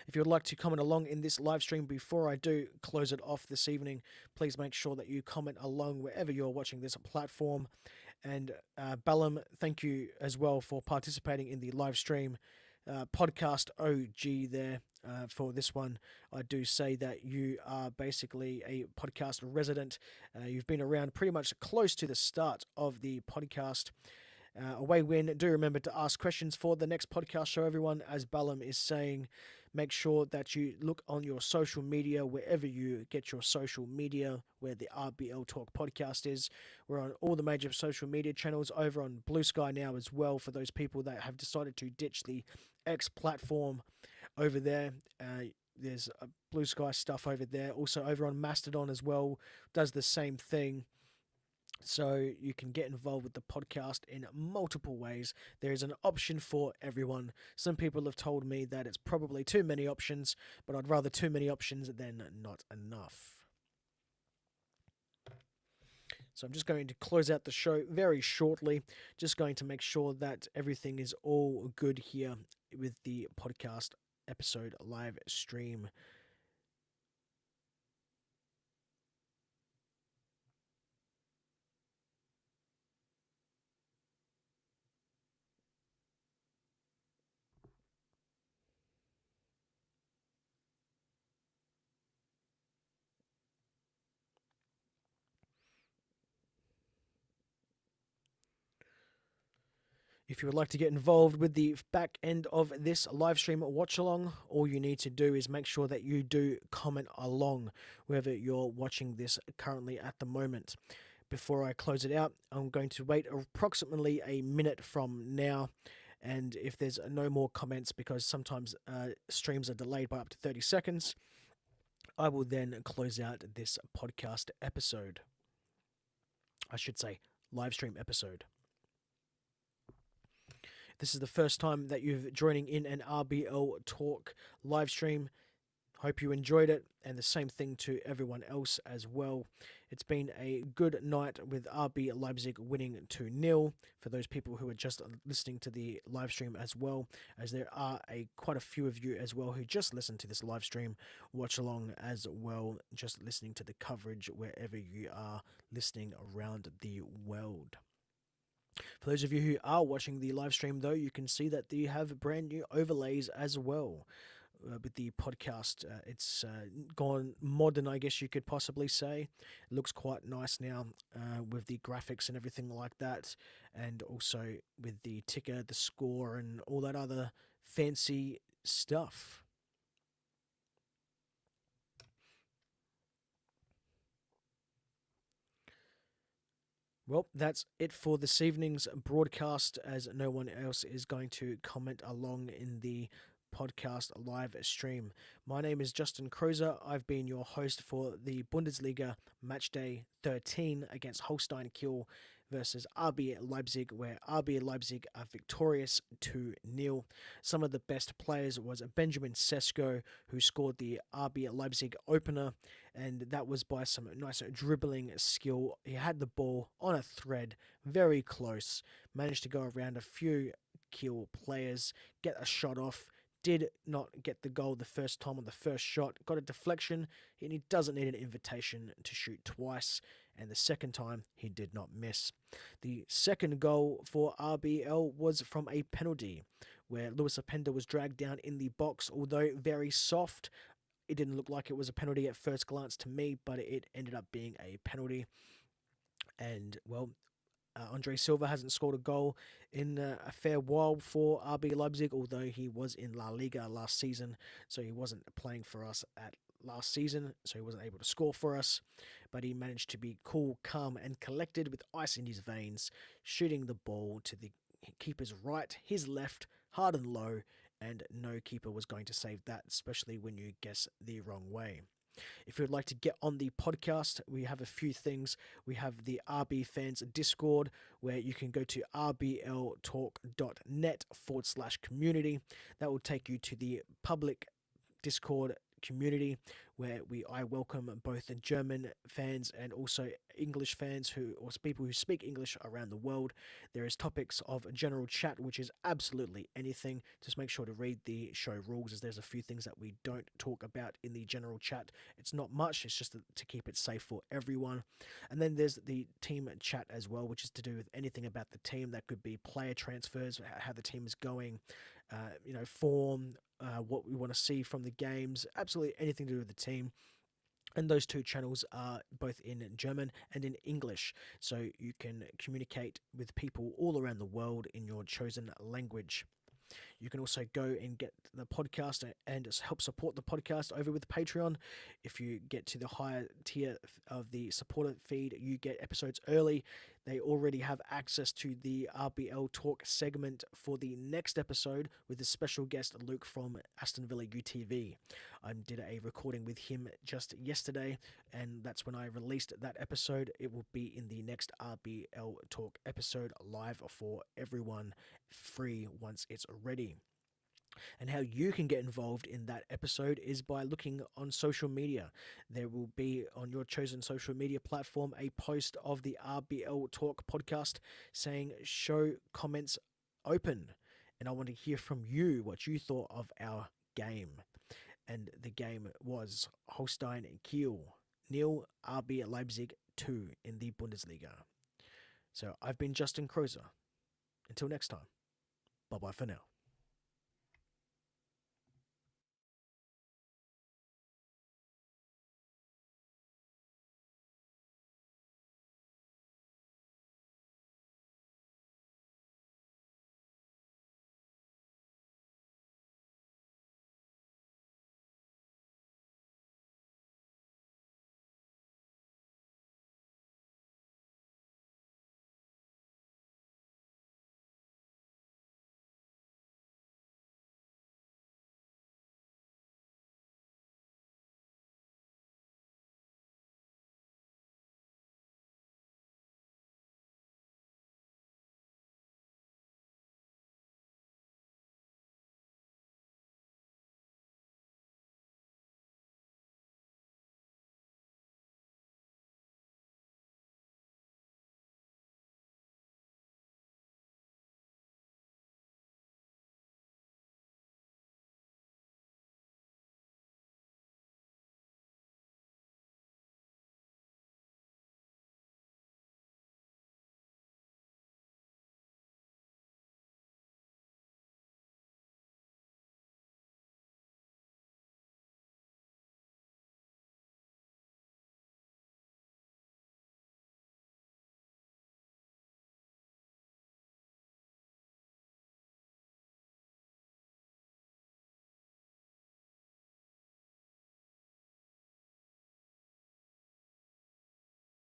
If you'd like to comment along in this live stream before I do close it off this evening, please make sure that you comment along wherever you're watching this platform. And Ballum, thank you as well for participating in the live stream. Podcast OG there for this one. I do say that you are basically a podcast resident. You've been around pretty much close to the start of the podcast. Away win. Do remember to ask questions for the next podcast show, everyone. As Ballum is saying, make sure that you look on your social media, wherever you get your social media, where the RBL Talk podcast is. We're on all the major social media channels, over on Blue Sky now as well, for those people that have decided to ditch the X platform over there. There's Blue Sky stuff over there. Also over on Mastodon as well, does the same thing. So you can get involved with the podcast in multiple ways. There is an option for everyone. Some people have told me that it's probably too many options, but I'd rather too many options than not enough. So I'm just going to close out the show very shortly. Just going to make sure that everything is all good here with the podcast episode live stream. If you would like to get involved with the back end of this live stream watch along, all you need to do is make sure that you do comment along wherever you're watching this currently at the moment. Before I close it out, I'm going to wait approximately a minute from now, and if there's no more comments, because sometimes streams are delayed by up to 30 seconds, I will then close out this podcast episode. I should say live stream episode. This is the first time that you're joining in an RBL Talk live stream. Hope you enjoyed it, and the same thing to everyone else as well. It's been a good night with RB Leipzig winning 2-0 for those people who are just listening to the live stream as well, as there are quite a few of you as well who just listen to this live stream, watch along as well, just listening to the coverage wherever you are listening around the world. For those of you who are watching the live stream, though, you can see that you have brand new overlays as well with the podcast. It's gone modern, I guess you could possibly say. It looks quite nice now with the graphics and everything like that, and also with the ticker, the score, and all that other fancy stuff. Well, that's it for this evening's broadcast, as no one else is going to comment along in the podcast live stream. My name is Justin Crozer. I've been your host for the Bundesliga matchday 13 against Holstein Kiel versus RB Leipzig, where RB Leipzig are victorious 2-0. Some of the best players was Benjamin Sesko, who scored the RB Leipzig opener, and that was by some nice dribbling skill. He had the ball on a thread, very close, managed to go around a few Kiel players, get a shot off, did not get the goal the first time on the first shot, got a deflection, and he doesn't need an invitation to shoot twice, and the second time he did not miss. The second goal for RBL was from a penalty, where Lewis Openda was dragged down in the box, although very soft. It didn't look like it was a penalty at first glance to me, but it ended up being a penalty. And, well, Andre Silva hasn't scored a goal in a fair while for RB Leipzig, although he was in La Liga last season, so he wasn't playing for us at last season, so he wasn't able to score for us. But he managed to be cool, calm, and collected with ice in his veins, shooting the ball to the keeper's right, his left, hard and low, and no keeper was going to save that, especially when you guess the wrong way. If you would like to get on the podcast, we have a few things. We have the RB Fans Discord, where you can go to rbltalk.net/community. That will take you to the public Discord community where I welcome both the German fans and also English fans or people who speak English around the world. There is topics of general chat, which is absolutely anything. Just make sure to read the show rules, as there's a few things that we don't talk about in the general chat. It's not much, it's just to keep it safe for everyone. And then there's the team chat as well, which is to do with anything about the team. That could be player transfers, how the team is going, form, what we want to see from the games, absolutely anything to do with the team. And those two channels are both in German and in English, so you can communicate with people all around the world in your chosen language. You can also go and get the podcast and help support the podcast over with Patreon. If you get to the higher tier of the supporter feed, you get episodes early. They already have access to the RBL Talk segment for the next episode with the special guest Luke from Aston Villa UTV. I did a recording with him just yesterday, and that's when I released that episode. It will be in the next RBL Talk episode, live for everyone, free once it's ready. And how you can get involved in that episode is by looking on social media. There will be on your chosen social media platform a post of the RBL Talk podcast saying show comments open. And I want to hear from you what you thought of our game. And the game was Holstein Kiel 0, RB Leipzig 2 in the Bundesliga. So I've been Justin Crozer. Until next time, bye-bye for now.